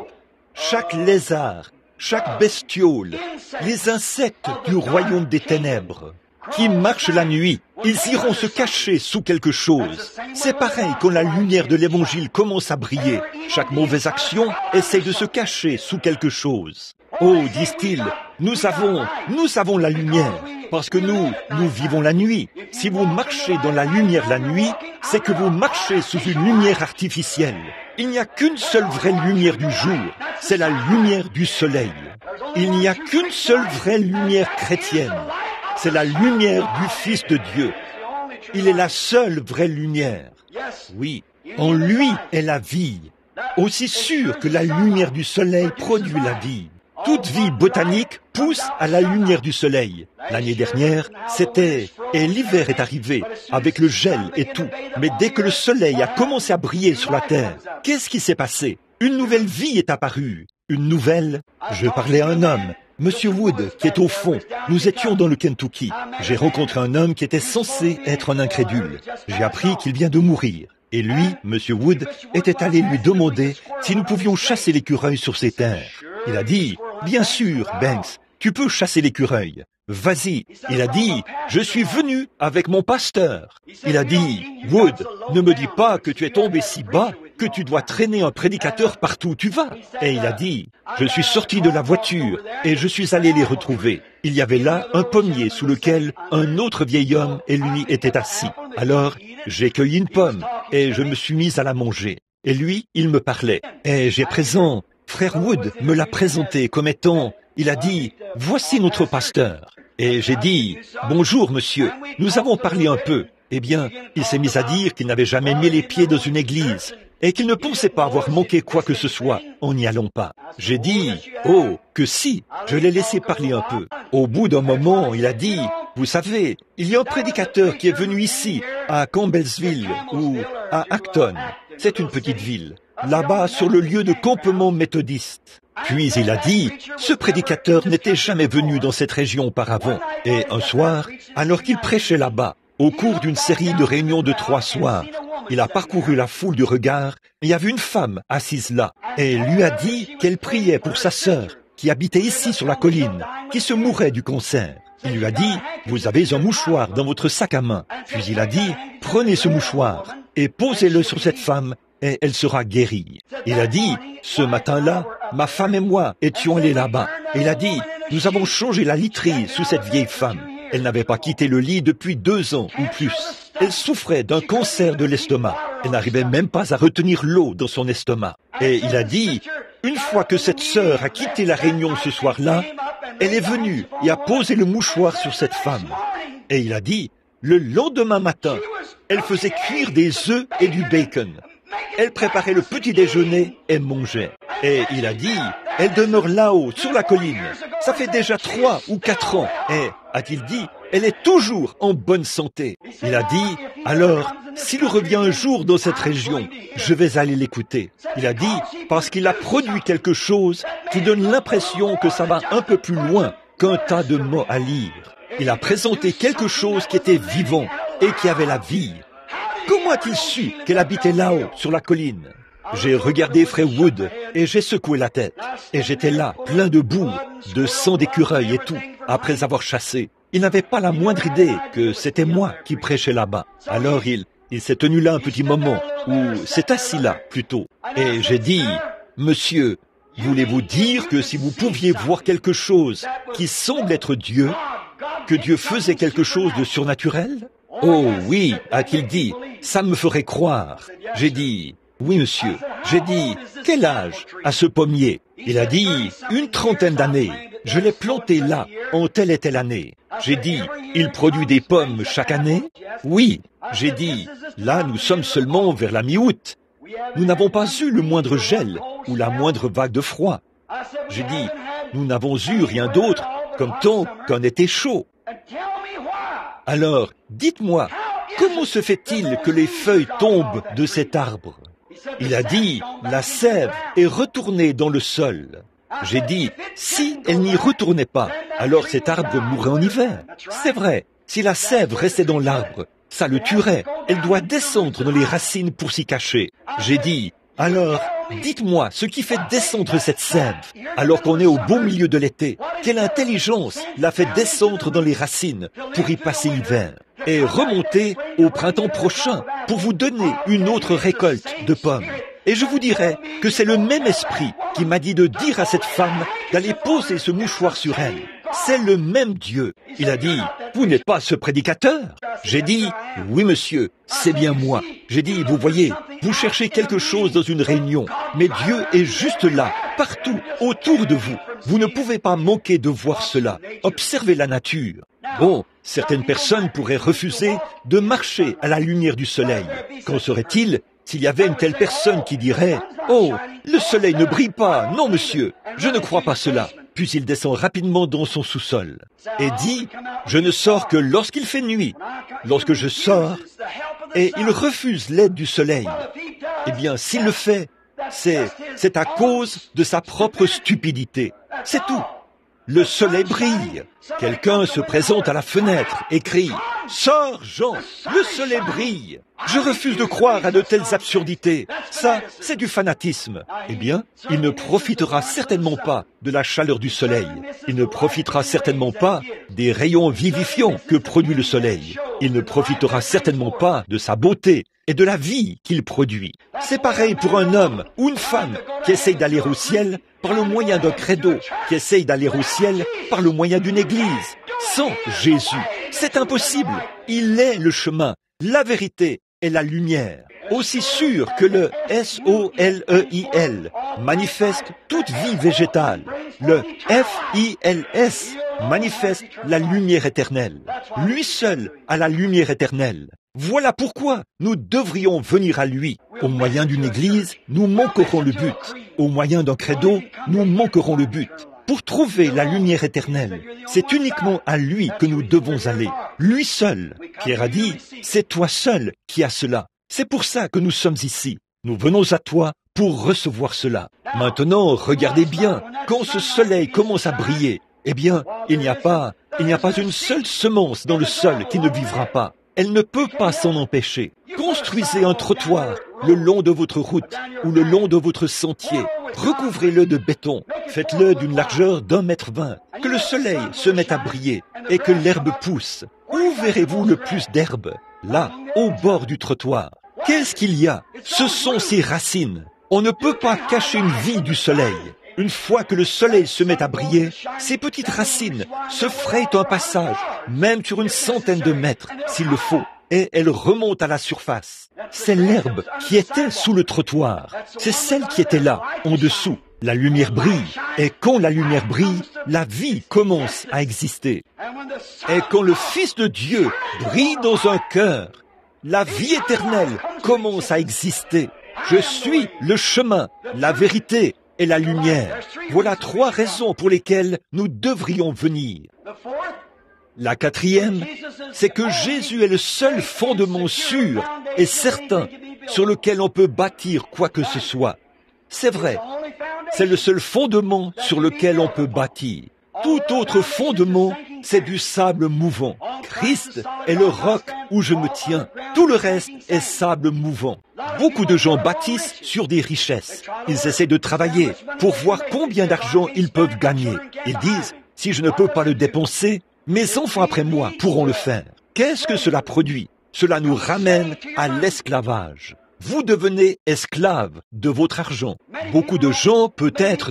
chaque lézard, chaque bestiole, les insectes du royaume des ténèbres, qui marchent la nuit, ils iront se cacher sous quelque chose. C'est pareil quand la lumière de l'Évangile commence à briller. Chaque mauvaise action essaie de se cacher sous quelque chose. Oh, disent-ils, nous avons la lumière, parce que nous vivons la nuit. Si vous marchez dans la lumière la nuit, c'est que vous marchez sous une lumière artificielle. Il n'y a qu'une seule vraie lumière du jour, c'est la lumière du soleil. Il n'y a qu'une seule vraie lumière chrétienne, c'est la lumière du Fils de Dieu. Il est la seule vraie lumière. Oui, en lui est la vie, aussi sûr que la lumière du soleil produit la vie. Toute vie botanique pousse à la lumière du soleil. L'année dernière, et l'hiver est arrivé, avec le gel et tout. Mais dès que le soleil a commencé à briller sur la terre, qu'est-ce qui s'est passé? Une nouvelle vie est apparue. Je parlais à un homme, Monsieur Wood, qui est au fond. Nous étions dans le Kentucky. J'ai rencontré un homme qui était censé être un incrédule. J'ai appris qu'il vient de mourir. Et lui, Monsieur Wood, était allé lui demander si nous pouvions chasser l'écureuil sur ses terres. Il a dit, « Bien sûr, Banks, tu peux chasser l'écureuil. Vas-y. » Il a dit, « Je suis venu avec mon pasteur. » Il a dit, « Wood, ne me dis pas que tu es tombé si bas que tu dois traîner un prédicateur partout où tu vas. » Et il a dit, « Je suis sorti de la voiture et je suis allé les retrouver. Il y avait là un pommier sous lequel un autre vieil homme et lui étaient assis. Alors, j'ai cueilli une pomme et je me suis mis à la manger. Et lui, il me parlait. Et Frère Wood me l'a présenté comme étant, il a dit, « Voici notre pasteur. » Et j'ai dit, « Bonjour, monsieur. Nous avons parlé un peu. » Eh bien, il s'est mis à dire qu'il n'avait jamais mis les pieds dans une église et qu'il ne pensait pas avoir manqué quoi que ce soit en n'y allant pas. J'ai dit, « Oh, que si !» Je l'ai laissé parler un peu. Au bout d'un moment, il a dit, « Vous savez, il y a un prédicateur qui est venu ici, à Campbellsville ou à Acton. C'est une petite ville. Là-bas, sur le lieu de campement méthodiste. » Puis il a dit, ce prédicateur n'était jamais venu dans cette région auparavant. Et un soir, alors qu'il prêchait là-bas, au cours d'une série de réunions de 3 soirs, il a parcouru la foule du regard, et il y avait une femme assise là, et il lui a dit qu'elle priait pour sa sœur, qui habitait ici sur la colline, qui se mourait du cancer. Il lui a dit, vous avez un mouchoir dans votre sac à main. Puis il a dit, prenez ce mouchoir et posez-le sur cette femme, et elle sera guérie. Il a dit, ce matin-là, ma femme et moi étions allés là-bas. Et il a dit, nous avons changé la literie sous cette vieille femme. Elle n'avait pas quitté le lit depuis 2 ans ou plus. Elle souffrait d'un cancer de l'estomac. Elle n'arrivait même pas à retenir l'eau dans son estomac. Et il a dit, une fois que cette sœur a quitté la réunion ce soir-là, elle est venue et a posé le mouchoir sur cette femme. Et il a dit, le lendemain matin, elle faisait cuire des œufs et du bacon. Elle préparait le petit déjeuner et mangeait. Et il a dit, elle demeure là-haut, sur la colline. Ça fait déjà 3 ou 4 ans. Et, a-t-il dit, elle est toujours en bonne santé. Il a dit, alors, s'il revient un jour dans cette région, je vais aller l'écouter. Il a dit, parce qu'il a produit quelque chose qui donne l'impression que ça va un peu plus loin qu'un tas de mots à lire. Il a présenté quelque chose qui était vivant et qui avait la vie. Comment a-t-il su qu'elle habitait là-haut, sur la colline? J'ai regardé Frère Wood et j'ai secoué la tête. Et j'étais là, plein de boue, de sang d'écureuil et tout, après avoir chassé. Il n'avait pas la moindre idée que c'était moi qui prêchais là-bas. Alors il s'est tenu là un petit moment, ou s'est assis là, plutôt. Et j'ai dit, monsieur, voulez-vous dire que si vous pouviez voir quelque chose qui semble être Dieu, que Dieu faisait quelque chose de surnaturel? Oh oui, a-t-il dit, ça me ferait croire. J'ai dit, oui monsieur. J'ai dit, quel âge a ce pommier? Il a dit, une 30aine d'années. Je l'ai planté là, en telle et telle année. J'ai dit, il produit des pommes chaque année? Oui. J'ai dit, là nous sommes seulement vers la mi-août. Nous n'avons pas eu le moindre gel ou la moindre vague de froid. J'ai dit, nous n'avons eu rien d'autre comme tant qu'un été chaud. Alors, dites-moi, comment se fait-il que les feuilles tombent de cet arbre? Il a dit, la sève est retournée dans le sol. J'ai dit, si elle n'y retournait pas, alors cet arbre mourrait en hiver. C'est vrai, si la sève restait dans l'arbre, ça le tuerait. Elle doit descendre dans les racines pour s'y cacher. J'ai dit, alors, dites-moi ce qui fait descendre cette sève, alors qu'on est au beau milieu de l'été. Quelle intelligence l'a fait descendre dans les racines pour y passer l'hiver et remonter au printemps prochain pour vous donner une autre récolte de pommes. Et je vous dirais que c'est le même esprit qui m'a dit de dire à cette femme d'aller poser ce mouchoir sur elle. C'est le même Dieu. Il a dit, vous n'êtes pas ce prédicateur? J'ai dit, oui monsieur, c'est bien moi. J'ai dit, vous voyez, vous cherchez quelque chose dans une réunion, mais Dieu est juste là, partout, autour de vous. Vous ne pouvez pas manquer de voir cela. Observez la nature. Bon, certaines personnes pourraient refuser de marcher à la lumière du soleil. Qu'en serait-il s'il y avait une telle personne qui dirait « Oh, le soleil ne brille pas, non monsieur, je ne crois pas cela ». Puis il descend rapidement dans son sous-sol et dit « Je ne sors que lorsqu'il fait nuit. Lorsque je sors, et il refuse l'aide du soleil. Eh bien, s'il le fait, c'est à cause de sa propre stupidité. C'est tout. Le soleil brille. Quelqu'un se présente à la fenêtre et crie « Sors, Jean, le soleil brille !» Je refuse de croire à de telles absurdités. Ça, c'est du fanatisme. Eh bien, il ne profitera certainement pas de la chaleur du soleil. Il ne profitera certainement pas des rayons vivifiants que produit le soleil. Il ne profitera certainement pas de sa beauté et de la vie qu'il produit. C'est pareil pour un homme ou une femme qui essaye d'aller au ciel par le moyen d'un credo, qui essaye d'aller au ciel par le moyen d'une église. Sans Jésus, c'est impossible. Il est le chemin, la vérité et la lumière. Aussi sûr que le SOLEIL manifeste toute vie végétale, le FILS manifeste la lumière éternelle. Lui seul a la lumière éternelle. Voilà pourquoi nous devrions venir à lui. Au moyen d'une église, nous manquerons le but. Au moyen d'un credo, nous manquerons le but. Pour trouver la lumière éternelle, c'est uniquement à lui que nous devons aller. Lui seul. Pierre a dit, c'est toi seul qui as cela. C'est pour ça que nous sommes ici. Nous venons à toi pour recevoir cela. Maintenant, regardez bien, quand ce soleil commence à briller, eh bien, il n'y a pas une seule semence dans le sol qui ne vivra pas. Elle ne peut pas s'en empêcher. Construisez un trottoir le long de votre route ou le long de votre sentier. Recouvrez-le de béton. Faites-le d'une largeur d'1,20 m. Que le soleil se mette à briller et que l'herbe pousse. Où verrez-vous le plus d'herbe? Là, au bord du trottoir. Qu'est-ce qu'il y a? Ce sont ses racines. On ne peut pas cacher une vie du soleil. Une fois que le soleil se met à briller, ses petites racines se frayent un passage, même sur une centaine de mètres, s'il le faut, et elles remontent à la surface. C'est l'herbe qui était sous le trottoir. C'est celle qui était là, en dessous. La lumière brille, et quand la lumière brille, la vie commence à exister. Et quand le Fils de Dieu brille dans un cœur, la vie éternelle commence à exister. Je suis le chemin, la vérité et la lumière. Voilà 3 raisons pour lesquelles nous devrions venir. La 4e, c'est que Jésus est le seul fondement sûr et certain sur lequel on peut bâtir quoi que ce soit. C'est vrai, c'est le seul fondement sur lequel on peut bâtir. Tout autre fondement, c'est du sable mouvant. Christ est le roc où je me tiens. Tout le reste est sable mouvant. Beaucoup de gens bâtissent sur des richesses. Ils essaient de travailler pour voir combien d'argent ils peuvent gagner. Ils disent, si je ne peux pas le dépenser, mes enfants après moi pourront le faire. Qu'est-ce que cela produit? Cela nous ramène à l'esclavage. Vous devenez esclave de votre argent. Beaucoup de gens, peut-être,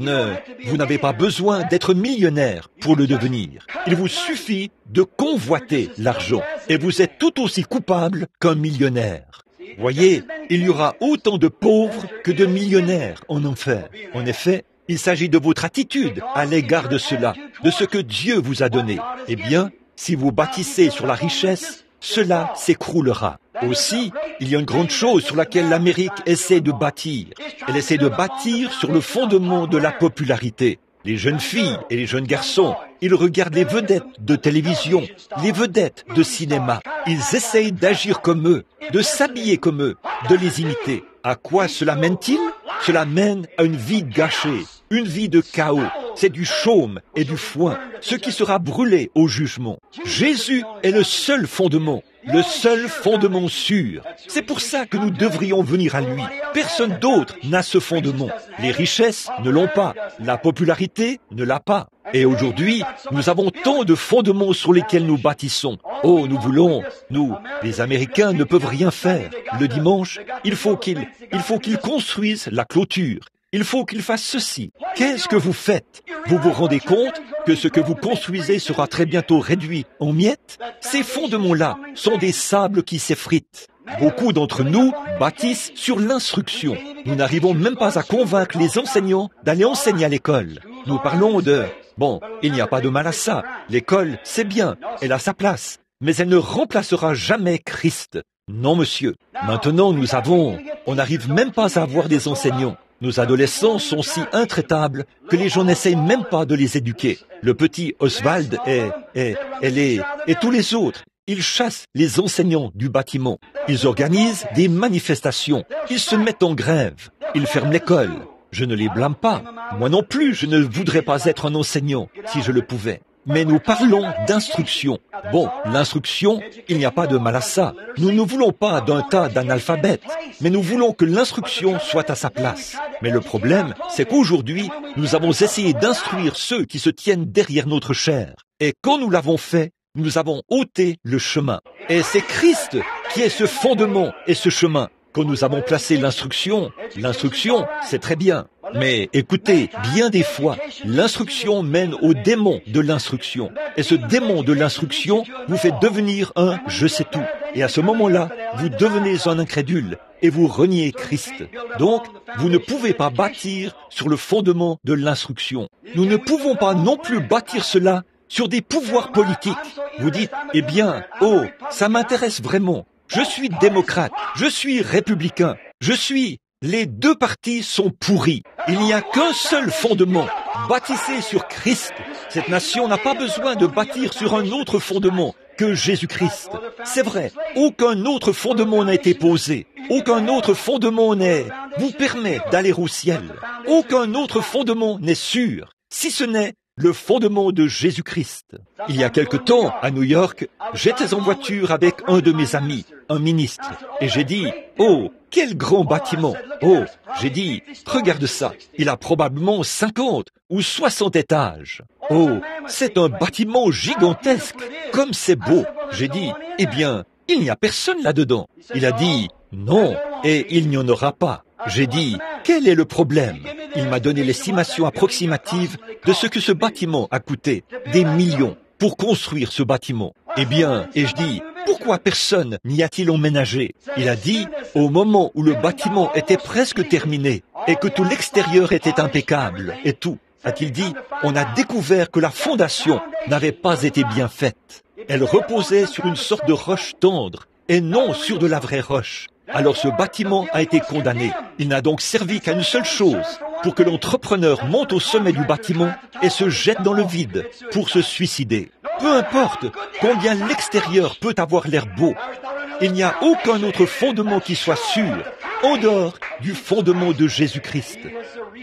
vous n'avez pas besoin d'être millionnaire pour le devenir. Il vous suffit de convoiter l'argent et vous êtes tout aussi coupable qu'un millionnaire. Voyez, il y aura autant de pauvres que de millionnaires en enfer. En effet, il s'agit de votre attitude à l'égard de cela, de ce que Dieu vous a donné. Eh bien, si vous bâtissez sur la richesse, cela s'écroulera. Aussi, il y a une grande chose sur laquelle l'Amérique essaie de bâtir. Elle essaie de bâtir sur le fondement de la popularité. Les jeunes filles et les jeunes garçons, ils regardent les vedettes de télévision, les vedettes de cinéma. Ils essayent d'agir comme eux, de s'habiller comme eux, de les imiter. À quoi cela mène-t-il? Cela mène à une vie gâchée, une vie de chaos. C'est du chaume et du foin, ce qui sera brûlé au jugement. Jésus est le seul fondement sûr. C'est pour ça que nous devrions venir à lui. Personne d'autre n'a ce fondement. Les richesses ne l'ont pas. La popularité ne l'a pas. Et aujourd'hui, nous avons tant de fondements sur lesquels nous bâtissons. Oh, nous, les Américains ne peuvent rien faire. Le dimanche, il faut qu'ils construisent la clôture. Il faut qu'ils fassent ceci. Qu'est-ce que vous faites? Vous vous rendez compte que ce que vous construisez sera très bientôt réduit en miettes? Ces fondements-là sont des sables qui s'effritent. Beaucoup d'entre nous bâtissent sur l'instruction. Nous n'arrivons même pas à convaincre les enseignants d'aller enseigner à l'école. Nous parlons il n'y a pas de mal à ça. L'école, c'est bien, elle a sa place. Mais elle ne remplacera jamais Christ. Non, monsieur. Maintenant, on n'arrive même pas à avoir des enseignants. Nos adolescents sont si intraitables que les gens n'essayent même pas de les éduquer. Le petit Oswald et tous les autres, ils chassent les enseignants du bâtiment. Ils organisent des manifestations. Ils se mettent en grève. Ils ferment l'école. Je ne les blâme pas. Moi non plus, je ne voudrais pas être un enseignant si je le pouvais. Mais nous parlons d'instruction. Bon, l'instruction, il n'y a pas de mal à ça. Nous ne voulons pas d'un tas d'analphabètes, mais nous voulons que l'instruction soit à sa place. Mais le problème, c'est qu'aujourd'hui, nous avons essayé d'instruire ceux qui se tiennent derrière notre chair. Et quand nous l'avons fait, nous avons ôté le chemin. Et c'est Christ qui est ce fondement et ce chemin. Quand nous avons placé l'instruction, c'est très bien. Mais écoutez, bien des fois, l'instruction mène au démon de l'instruction. Et ce démon de l'instruction vous fait devenir un « je sais tout ». Et à ce moment-là, vous devenez un incrédule et vous reniez Christ. Donc, vous ne pouvez pas bâtir sur le fondement de l'instruction. Nous ne pouvons pas non plus bâtir cela sur des pouvoirs politiques. Vous dites, ça m'intéresse vraiment. Je suis démocrate, je suis républicain, les 2 partis sont pourris. Il n'y a qu'un seul fondement, bâtissé sur Christ. Cette nation n'a pas besoin de bâtir sur un autre fondement que Jésus-Christ. C'est vrai, aucun autre fondement n'a été posé. Aucun autre fondement vous permet d'aller au ciel. Aucun autre fondement n'est sûr, si ce n'est le fondement de Jésus-Christ. Il y a quelque temps, à New York, j'étais en voiture avec un de mes amis, un ministre, et j'ai dit, « Oh, quel grand bâtiment !» Oh, j'ai dit, « Regarde ça, il a probablement 50 ou 60 étages. » Oh, c'est un bâtiment gigantesque, comme c'est beau. J'ai dit, « Eh bien, il n'y a personne là-dedans. » Il a dit, « Non, et il n'y en aura pas. » J'ai dit, « Quel est le problème? Il m'a donné l'estimation approximative de ce que ce bâtiment a coûté, des millions, pour construire ce bâtiment. Eh bien, et je dis, pourquoi personne n'y a-t-il emménagé? Il a dit, au moment où le bâtiment était presque terminé et que tout l'extérieur était impeccable et tout, a-t-il dit, on a découvert que la fondation n'avait pas été bien faite. Elle reposait sur une sorte de roche tendre et non sur de la vraie roche. Alors ce bâtiment a été condamné. Il n'a donc servi qu'à une seule chose, pour que l'entrepreneur monte au sommet du bâtiment et se jette dans le vide pour se suicider. Peu importe combien l'extérieur peut avoir l'air beau, il n'y a aucun autre fondement qui soit sûr en dehors du fondement de Jésus-Christ.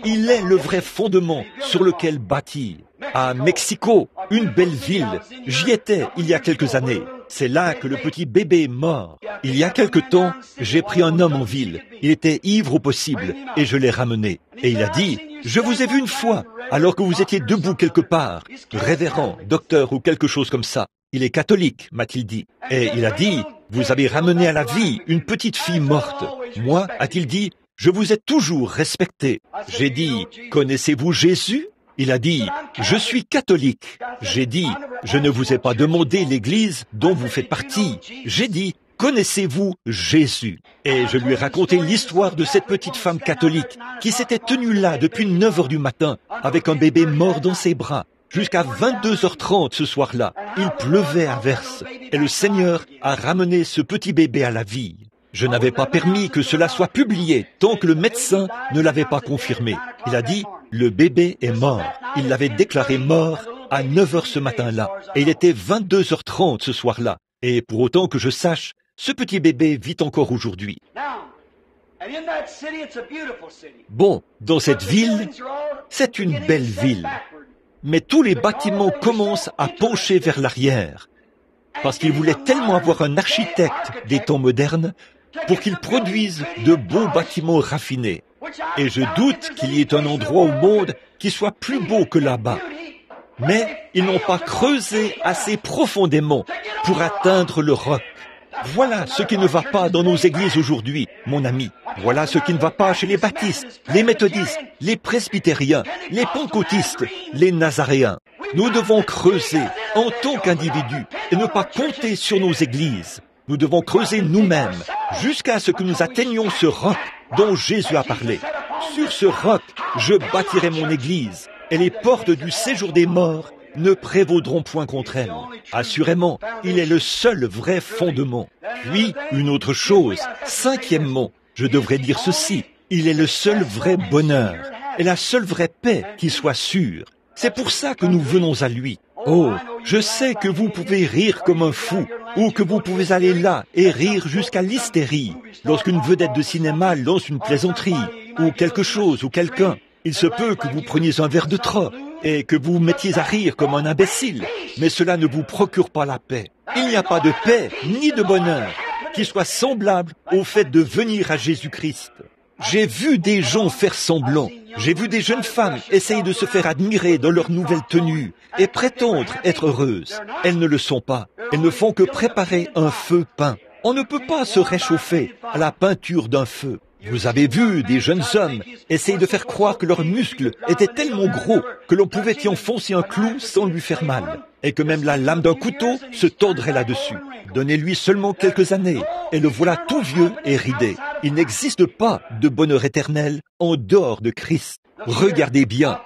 Il est le vrai fondement sur lequel bâtir. À Mexico, une belle ville, j'y étais il y a quelques années. C'est là que le petit bébé est mort. Il y a quelque temps, j'ai pris un homme en ville. Il était ivre au possible et je l'ai ramené. Et il a dit, je vous ai vu une fois, alors que vous étiez debout quelque part, révérend, docteur ou quelque chose comme ça. Il est catholique, m'a-t-il dit. Et il a dit, vous avez ramené à la vie une petite fille morte. Moi, a-t-il dit, je vous ai toujours respecté. J'ai dit, connaissez-vous Jésus? Il a dit, je suis catholique. J'ai dit, je ne vous ai pas demandé l'église dont vous faites partie. J'ai dit, connaissez-vous Jésus? Et je lui ai raconté l'histoire de cette petite femme catholique qui s'était tenue là depuis 9 heures du matin avec un bébé mort dans ses bras. Jusqu'à 22h30 ce soir-là, il pleuvait à verse et le Seigneur a ramené ce petit bébé à la vie. Je n'avais pas permis que cela soit publié tant que le médecin ne l'avait pas confirmé. Il a dit, le bébé est mort. Il l'avait déclaré mort à 9h ce matin-là. Et il était 22h30 ce soir-là. Et pour autant que je sache, ce petit bébé vit encore aujourd'hui. Bon, dans cette ville, c'est une belle ville. Mais tous les bâtiments commencent à pencher vers l'arrière. Parce qu'ils voulaient tellement avoir un architecte des temps modernes pour qu'il produise de beaux bâtiments raffinés. Et je doute qu'il y ait un endroit au monde qui soit plus beau que là-bas. Mais ils n'ont pas creusé assez profondément pour atteindre le roc. Voilà ce qui ne va pas dans nos églises aujourd'hui, mon ami. Voilà ce qui ne va pas chez les baptistes, les méthodistes, les presbytériens, les pentecôtistes, les nazaréens. Nous devons creuser en tant qu'individus et ne pas compter sur nos églises. Nous devons creuser nous-mêmes jusqu'à ce que nous atteignions ce roc dont Jésus a parlé. Sur ce roc, je bâtirai mon église et les portes du séjour des morts ne prévaudront point contre elle. Assurément, il est le seul vrai fondement. Puis, une autre chose, cinquièmement, je devrais dire ceci, il est le seul vrai bonheur et la seule vraie paix qui soit sûre. C'est pour ça que nous venons à lui. Oh, je sais que vous pouvez rire comme un fou, ou que vous pouvez aller là et rire jusqu'à l'hystérie lorsqu'une vedette de cinéma lance une plaisanterie, ou quelque chose, ou quelqu'un. Il se peut que vous preniez un verre de trop et que vous vous mettiez à rire comme un imbécile, mais cela ne vous procure pas la paix. Il n'y a pas de paix ni de bonheur qui soit semblable au fait de venir à Jésus-Christ. J'ai vu des gens faire semblant. J'ai vu des jeunes femmes essayer de se faire admirer dans leur nouvelle tenue et prétendre être heureuses. Elles ne le sont pas. Elles ne font que préparer un feu peint. On ne peut pas se réchauffer à la peinture d'un feu. Vous avez vu des jeunes hommes essayer de faire croire que leurs muscles étaient tellement gros que l'on pouvait y enfoncer un clou sans lui faire mal, et que même la lame d'un couteau se tordrait là-dessus. Donnez-lui seulement quelques années, et le voilà tout vieux et ridé. Il n'existe pas de bonheur éternel en dehors de Christ. Regardez bien,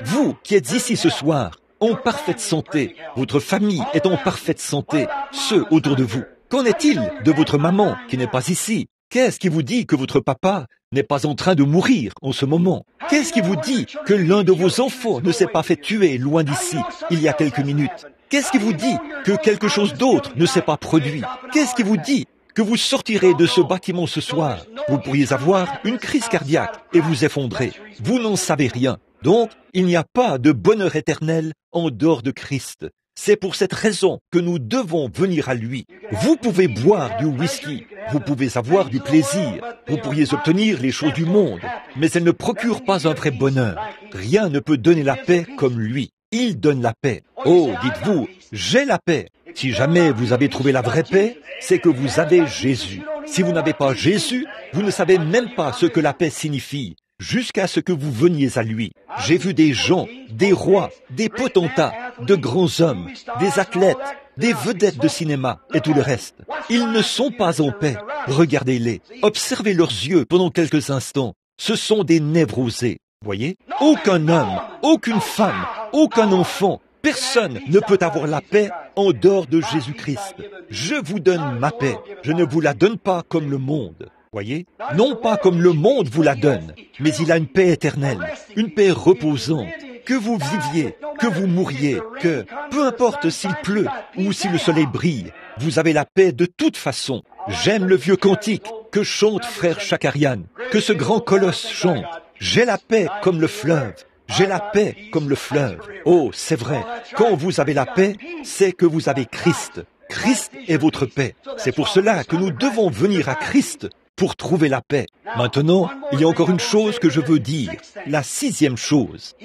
vous qui êtes ici ce soir, en parfaite santé, votre famille est en parfaite santé, ceux autour de vous. Qu'en est-il de votre maman qui n'est pas ici? Qu'est-ce qui vous dit que votre papa n'est pas en train de mourir en ce moment? Qu'est-ce qui vous dit que l'un de vos enfants ne s'est pas fait tuer loin d'ici il y a quelques minutes? Qu'est-ce qui vous dit que quelque chose d'autre ne s'est pas produit? Qu'est-ce qui vous dit que vous sortirez de ce bâtiment ce soir? Vous pourriez avoir une crise cardiaque et vous effondrer. Vous n'en savez rien. Donc, il n'y a pas de bonheur éternel en dehors de Christ. C'est pour cette raison que nous devons venir à lui. Vous pouvez boire du whisky, vous pouvez avoir du plaisir, vous pourriez obtenir les choses du monde, mais elles ne procurent pas un vrai bonheur. Rien ne peut donner la paix comme lui. Il donne la paix. Oh, dites-vous, j'ai la paix. Si jamais vous avez trouvé la vraie paix, c'est que vous avez Jésus. Si vous n'avez pas Jésus, vous ne savez même pas ce que la paix signifie, jusqu'à ce que vous veniez à lui. J'ai vu des gens, des rois, des potentats, de grands hommes, des athlètes, des vedettes de cinéma et tout le reste. Ils ne sont pas en paix. Regardez-les, observez leurs yeux pendant quelques instants. Ce sont des névrosés. Voyez, aucun homme, aucune femme, aucun enfant, personne ne peut avoir la paix en dehors de Jésus-Christ. Je vous donne ma paix. Je ne vous la donne pas comme le monde. Voyez, non pas comme le monde vous la donne, mais il a une paix éternelle, une paix reposante. Que vous viviez, que vous mouriez, que, peu importe s'il pleut ou si le soleil brille, vous avez la paix de toute façon. J'aime le vieux cantique que chante frère Chakarian, que ce grand colosse chante. J'ai la paix comme le fleuve. J'ai la paix comme le fleuve. Oh, c'est vrai. Quand vous avez la paix, c'est que vous avez Christ. Christ est votre paix. C'est pour cela que nous devons venir à Christ pour trouver la paix. Maintenant, il y a encore une chose que je veux dire. La sixième chose,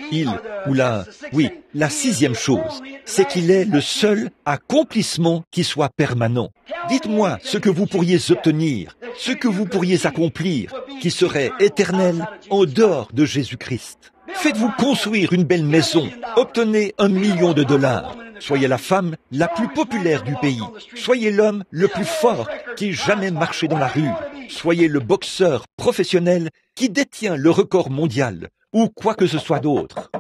la sixième chose, c'est qu'il est le seul accomplissement qui soit permanent. Dites-moi ce que vous pourriez obtenir, ce que vous pourriez accomplir, qui serait éternel en dehors de Jésus-Christ. Faites-vous construire une belle maison, obtenez $1 million. Soyez la femme la plus populaire du pays. Soyez l'homme le plus fort qui ait jamais marché dans la rue. Soyez le boxeur professionnel qui détient le record mondial ou quoi que ce soit d'autre.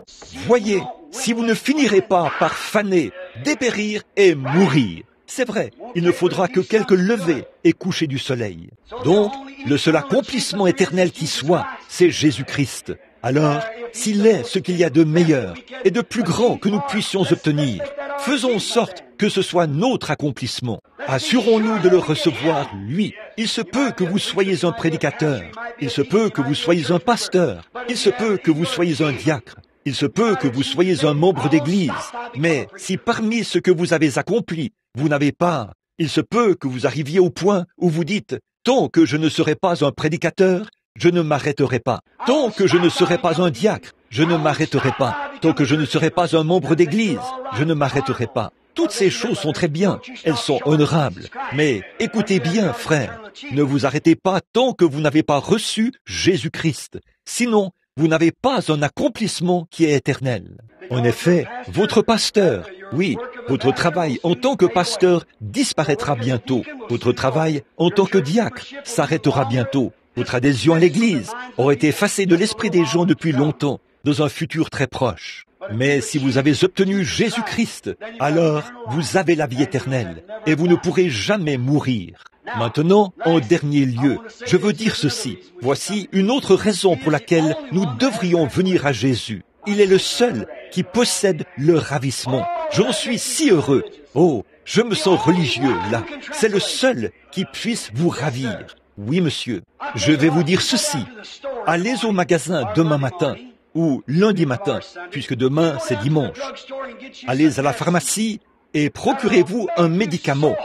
Voyez, si vous ne finirez pas par faner, dépérir et mourir. C'est vrai, il ne faudra que quelques levées et couchers du soleil. Donc, le seul accomplissement éternel qui soit, c'est Jésus-Christ. Alors, s'il est ce qu'il y a de meilleur et de plus grand que nous puissions obtenir, faisons en sorte que ce soit notre accomplissement. Assurons-nous de le recevoir, lui. Il se peut que vous soyez un prédicateur. Il se peut que vous soyez un pasteur. Il se peut que vous soyez un diacre. Il se peut que vous soyez un membre d'église. Mais si parmi ce que vous avez accompli, vous n'avez pas, il se peut que vous arriviez au point où vous dites « Tant que je ne serai pas un prédicateur, je ne m'arrêterai pas. Tant que je ne serai pas un diacre, je ne m'arrêterai pas. Tant que je ne serai pas un membre d'église, je ne m'arrêterai pas. » Toutes ces choses sont très bien, elles sont honorables. Mais écoutez bien, frères, ne vous arrêtez pas tant que vous n'avez pas reçu Jésus-Christ. Sinon, vous n'avez pas un accomplissement qui est éternel. En effet, votre pasteur, oui, votre travail en tant que pasteur disparaîtra bientôt. Votre travail en tant que diacre s'arrêtera bientôt. Votre adhésion à l'Église aura été effacée de l'esprit des gens depuis longtemps, dans un futur très proche. Mais si vous avez obtenu Jésus-Christ, alors vous avez la vie éternelle et vous ne pourrez jamais mourir. Maintenant, en dernier lieu, je veux dire ceci. Voici une autre raison pour laquelle nous devrions venir à Jésus. Il est le seul qui possède le ravissement. J'en suis si heureux. Oh, je me sens religieux là. C'est le seul qui puisse vous ravir. Oui, monsieur. Je vais vous dire ceci. Allez au magasin demain matin ou lundi matin, puisque demain c'est dimanche. Allez à la pharmacie et procurez-vous un médicament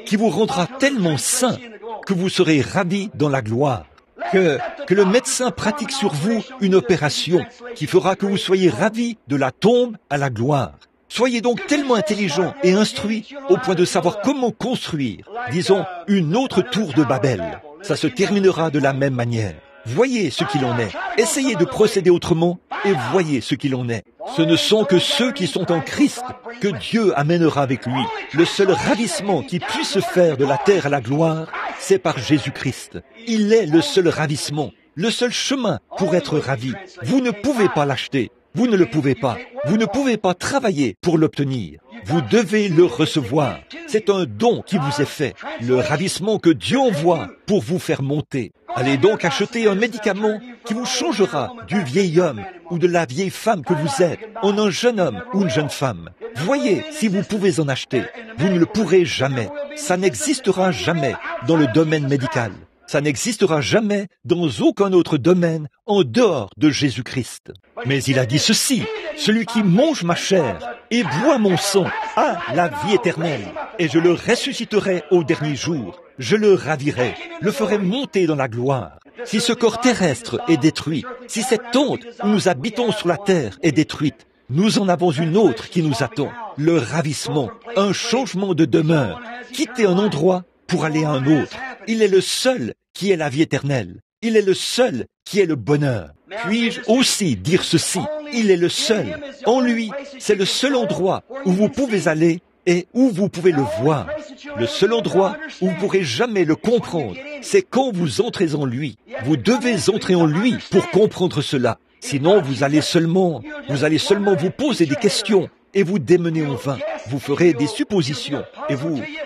qui vous rendra tellement sain que vous serez ravi dans la gloire. Que le médecin pratique sur vous une opération qui fera que vous soyez ravis de la tombe à la gloire. Soyez donc tellement intelligent et instruit au point de savoir comment construire, disons, une autre tour de Babel. Ça se terminera de la même manière. Voyez ce qu'il en est. Essayez de procéder autrement et voyez ce qu'il en est. Ce ne sont que ceux qui sont en Christ que Dieu amènera avec lui. Le seul ravissement qui puisse se faire de la terre à la gloire, c'est par Jésus-Christ. Il est le seul ravissement, le seul chemin pour être ravi. Vous ne pouvez pas l'acheter. Vous ne le pouvez pas. Vous ne pouvez pas travailler pour l'obtenir. Vous devez le recevoir. C'est un don qui vous est fait. Le ravissement que Dieu envoie pour vous faire monter. Allez donc acheter un médicament qui vous changera du vieil homme ou de la vieille femme que vous êtes en un jeune homme ou une jeune femme. Voyez si vous pouvez en acheter. Vous ne le pourrez jamais. Ça n'existera jamais dans le domaine médical. Ça n'existera jamais dans aucun autre domaine en dehors de Jésus-Christ. Mais il a dit ceci, celui qui mange ma chair et boit mon sang a la vie éternelle, et je le ressusciterai au dernier jour. Je le ravirai, le ferai monter dans la gloire. Si ce corps terrestre est détruit, si cette tente où nous habitons sur la terre est détruite, Nous en avons une autre qui nous attend, le ravissement, un changement de demeure, quitter un endroit pour aller à un autre. Il est le seul qui est la vie éternelle. Il est le seul qui est le bonheur. Puis-je aussi dire ceci? Il est le seul. En lui, c'est le seul endroit où vous pouvez aller et où vous pouvez le voir. Le seul endroit où vous ne pourrez jamais le comprendre, c'est quand vous entrez en lui. Vous devez entrer en lui pour comprendre cela. Sinon, vous allez seulement vous poser des questions et vous démener en vain. Vous ferez des suppositions et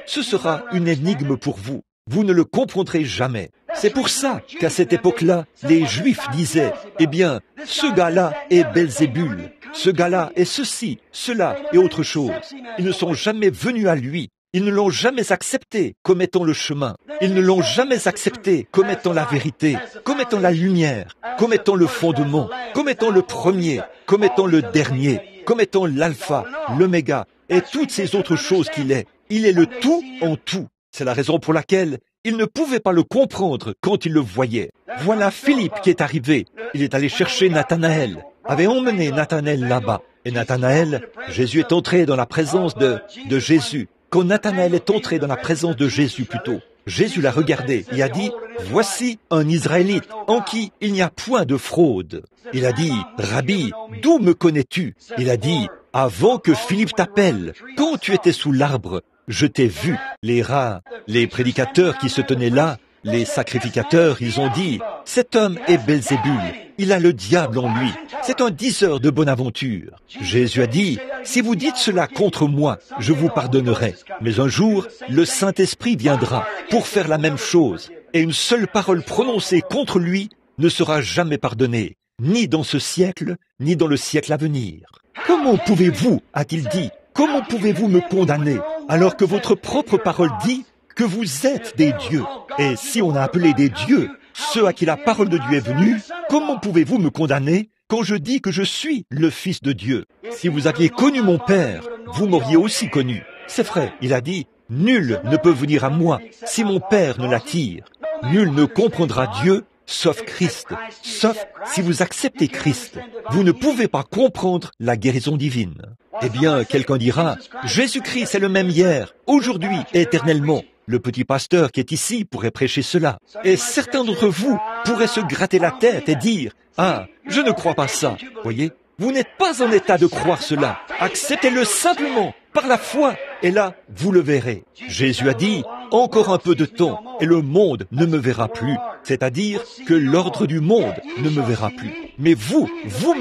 ce sera une énigme pour vous. Vous ne le comprendrez jamais. C'est pour ça qu'à cette époque-là, les Juifs disaient, eh bien, ce gars-là est Belzébul, ce gars-là est ceci, cela et autre chose. Ils ne sont jamais venus à lui. Ils ne l'ont jamais accepté comme étant le chemin. Ils ne l'ont jamais accepté comme étant la vérité, comme étant la lumière, comme étant le fondement, comme étant le premier, comme étant le dernier, comme étant l'alpha, l'oméga et toutes ces autres choses qu'il est. Il est le tout en tout. C'est la raison pour laquelle ils ne pouvaient pas le comprendre quand ils le voyaient. Voilà Philippe qui est arrivé. Il est allé chercher Nathanaël, avait emmené Nathanaël là-bas. Et Nathanaël, Jésus est entré dans la présence de Jésus. Quand Nathanaël est entré dans la présence de Jésus plutôt, Jésus l'a regardé et a dit, « Voici un Israélite en qui il n'y a point de fraude. » Il a dit, « Rabbi, d'où me connais-tu » Il a dit, « Avant que Philippe t'appelle, quand tu étais sous l'arbre, je t'ai vu. » Les prédicateurs qui se tenaient là, les sacrificateurs, ils ont dit, « Cet homme est Belzébul. Il a le diable en lui. C'est un diseur de bonne aventure. » Jésus a dit, « Si vous dites cela contre moi, je vous pardonnerai. Mais un jour, le Saint-Esprit viendra pour faire la même chose. Et une seule parole prononcée contre lui ne sera jamais pardonnée, ni dans ce siècle, ni dans le siècle à venir. » Comment pouvez-vous, a-t-il dit, comment pouvez-vous me condamner alors que votre propre parole dit que vous êtes des dieux? Et si on a appelé des dieux ceux à qui la parole de Dieu est venue, comment pouvez-vous me condamner quand je dis que je suis le Fils de Dieu? Si vous aviez connu mon Père, vous m'auriez aussi connu. C'est vrai, il a dit, « Nul ne peut venir à moi si mon Père ne l'attire. Nul ne comprendra Dieu sauf Christ, sauf si vous acceptez Christ. Vous ne pouvez pas comprendre la guérison divine. » Eh bien, quelqu'un dira, « Jésus-Christ est le même hier, aujourd'hui et éternellement. » Le petit pasteur qui est ici pourrait prêcher cela. Et certains d'entre vous pourraient se gratter la tête et dire, « Ah, je ne crois pas ça. » Voyez, vous n'êtes pas en état de croire cela. Acceptez-le simplement, par la foi, et là, vous le verrez. Jésus a dit, « Encore un peu de temps, et le monde ne me verra plus. » C'est-à-dire que l'ordre du monde ne me verra plus. Mais vous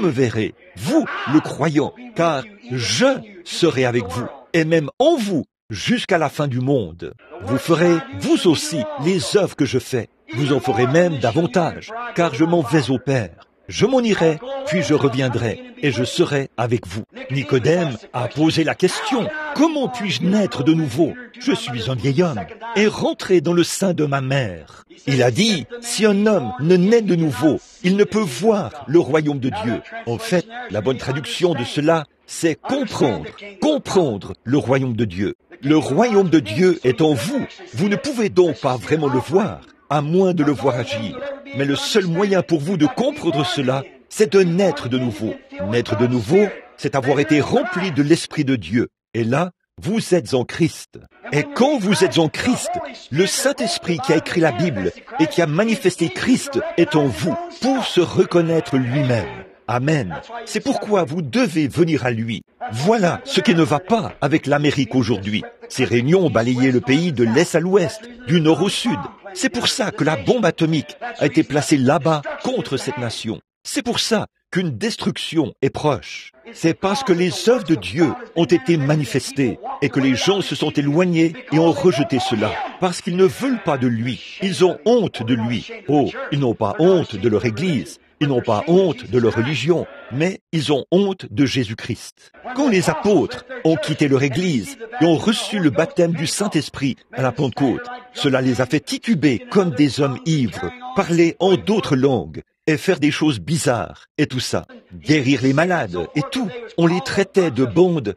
me verrez, vous, le croyant, car je serai avec vous, et même en vous, jusqu'à la fin du monde. Vous ferez, vous aussi, les œuvres que je fais. Vous en ferez même davantage, car je m'en vais au Père. Je m'en irai, puis je reviendrai, et je serai avec vous. Nicodème a posé la question, « Comment puis-je naître de nouveau? Je suis un vieil homme, et rentrer dans le sein de ma mère. » Il a dit, « Si un homme ne naît de nouveau, il ne peut voir le royaume de Dieu. » En fait, la bonne traduction de cela, c'est comprendre le royaume de Dieu. Le royaume de Dieu est en vous. Vous ne pouvez donc pas vraiment le voir, à moins de le voir agir. Mais le seul moyen pour vous de comprendre cela, c'est de naître de nouveau. Naître de nouveau, c'est avoir été rempli de l'Esprit de Dieu. Et là, vous êtes en Christ. Et quand vous êtes en Christ, le Saint-Esprit qui a écrit la Bible et qui a manifesté Christ est en vous pour se reconnaître lui-même. Amen. C'est pourquoi vous devez venir à lui. Voilà ce qui ne va pas avec l'Amérique aujourd'hui. Ces réunions ont balayé le pays de l'est à l'ouest, du nord au sud. C'est pour ça que la bombe atomique a été placée là-bas contre cette nation. C'est pour ça qu'une destruction est proche. C'est parce que les œuvres de Dieu ont été manifestées et que les gens se sont éloignés et ont rejeté cela. Parce qu'ils ne veulent pas de lui. Ils ont honte de lui. Oh, ils n'ont pas honte de leur Église. Ils n'ont pas honte de leur religion, mais ils ont honte de Jésus-Christ. Quand les apôtres ont quitté leur Église et ont reçu le baptême du Saint-Esprit à la Pentecôte, cela les a fait tituber comme des hommes ivres, parler en d'autres langues. et faire des choses bizarres, et tout ça. Guérir les malades, et tout. On les traitait de bandes,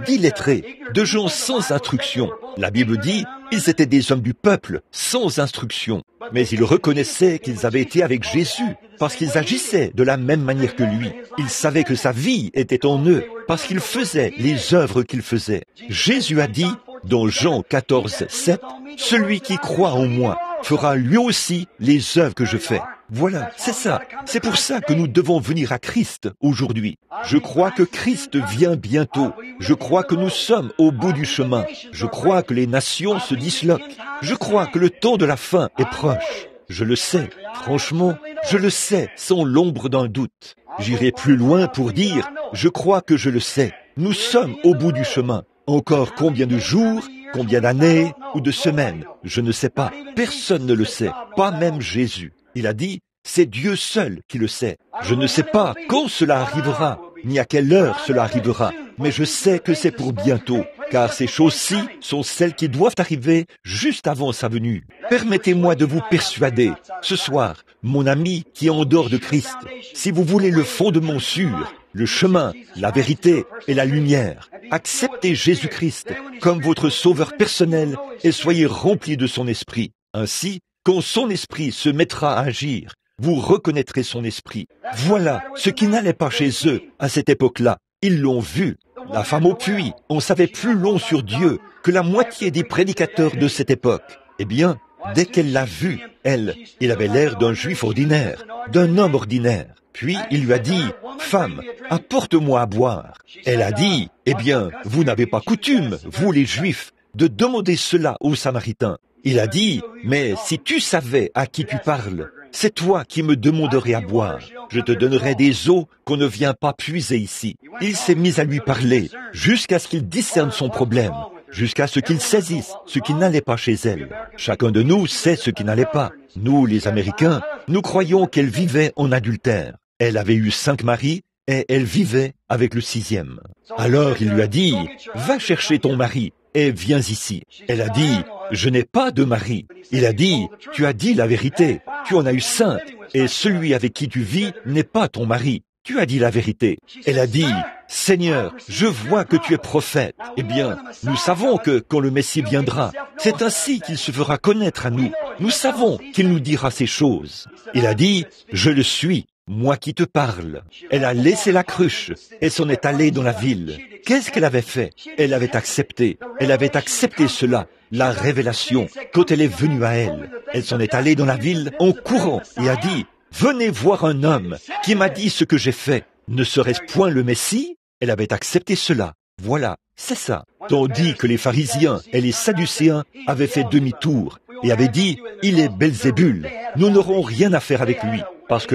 d'illettrés, de gens sans instruction. La Bible dit, ils étaient des hommes du peuple, sans instruction. Mais ils reconnaissaient qu'ils avaient été avec Jésus, parce qu'ils agissaient de la même manière que lui. Ils savaient que sa vie était en eux, parce qu'ils faisaient les œuvres qu'il faisait. Jésus a dit, dans Jean 14, 7, « Celui qui croit en moi fera lui aussi les œuvres que je fais. » Voilà, c'est ça. C'est pour ça que nous devons venir à Christ aujourd'hui. Je crois que Christ vient bientôt. Je crois que nous sommes au bout du chemin. Je crois que les nations se disloquent. Je crois que le temps de la fin est proche. Je le sais, franchement, je le sais sans l'ombre d'un doute. J'irai plus loin pour dire, je crois que je le sais. Nous sommes au bout du chemin. Encore combien de jours, combien d'années ou de semaines, je ne sais pas. Personne ne le sait, pas même Jésus. Il a dit, c'est Dieu seul qui le sait. Je ne sais pas quand cela arrivera, ni à quelle heure cela arrivera, mais je sais que c'est pour bientôt, car ces choses-ci sont celles qui doivent arriver juste avant sa venue. Permettez-moi de vous persuader, ce soir, mon ami qui est en dehors de Christ, si vous voulez le fondement sûr, le chemin, la vérité et la lumière, acceptez Jésus-Christ comme votre sauveur personnel et soyez remplis de son esprit. Ainsi, quand son esprit se mettra à agir, vous reconnaîtrez son esprit. Voilà ce qui n'allait pas chez eux à cette époque-là. Ils l'ont vu. La femme au puits, on savait plus long sur Dieu que la moitié des prédicateurs de cette époque. Eh bien, dès qu'elle l'a vu, il avait l'air d'un juif ordinaire, d'un homme ordinaire. Puis il lui a dit, « Femme, apporte-moi à boire. » Elle a dit, « Eh bien, vous n'avez pas coutume, vous les Juifs, de demander cela aux Samaritains. » Il a dit, « Mais si tu savais à qui tu parles, c'est toi qui me demanderais à boire. Je te donnerai des eaux qu'on ne vient pas puiser ici. » Il s'est mis à lui parler jusqu'à ce qu'il discerne son problème, jusqu'à ce qu'il saisisse ce qui n'allait pas chez elle. Chacun de nous sait ce qui n'allait pas. Nous, les Américains, nous croyons qu'elle vivait en adultère. Elle avait eu 5 maris et elle vivait avec le 6e. Alors il lui a dit, « Va chercher ton mari et viens ici. » Elle a dit, « Je n'ai pas de mari. » Il a dit, « Tu as dit la vérité. Tu en as eu 5 et celui avec qui tu vis n'est pas ton mari. Tu as dit la vérité. » Elle a dit, « Seigneur, je vois que tu es prophète. » Eh bien, nous savons que quand le Messie viendra, c'est ainsi qu'il se fera connaître à nous. Nous savons qu'il nous dira ces choses. Il a dit, « Je le suis. Moi qui te parle. » Elle a laissé la cruche et s'en est allée dans la ville. Qu'est-ce qu'elle avait fait? Elle avait accepté. Elle avait accepté cela, la révélation, quand elle est venue à elle. Elle s'en est allée dans la ville en courant et a dit, « Venez voir un homme qui m'a dit ce que j'ai fait. Ne serait-ce point le Messie ?» Elle avait accepté cela. Voilà, c'est ça. Tandis que les pharisiens et les sadducéens avaient fait demi-tour et avaient dit, « Il est Belzébul. Nous n'aurons rien à faire avec lui. » Parce que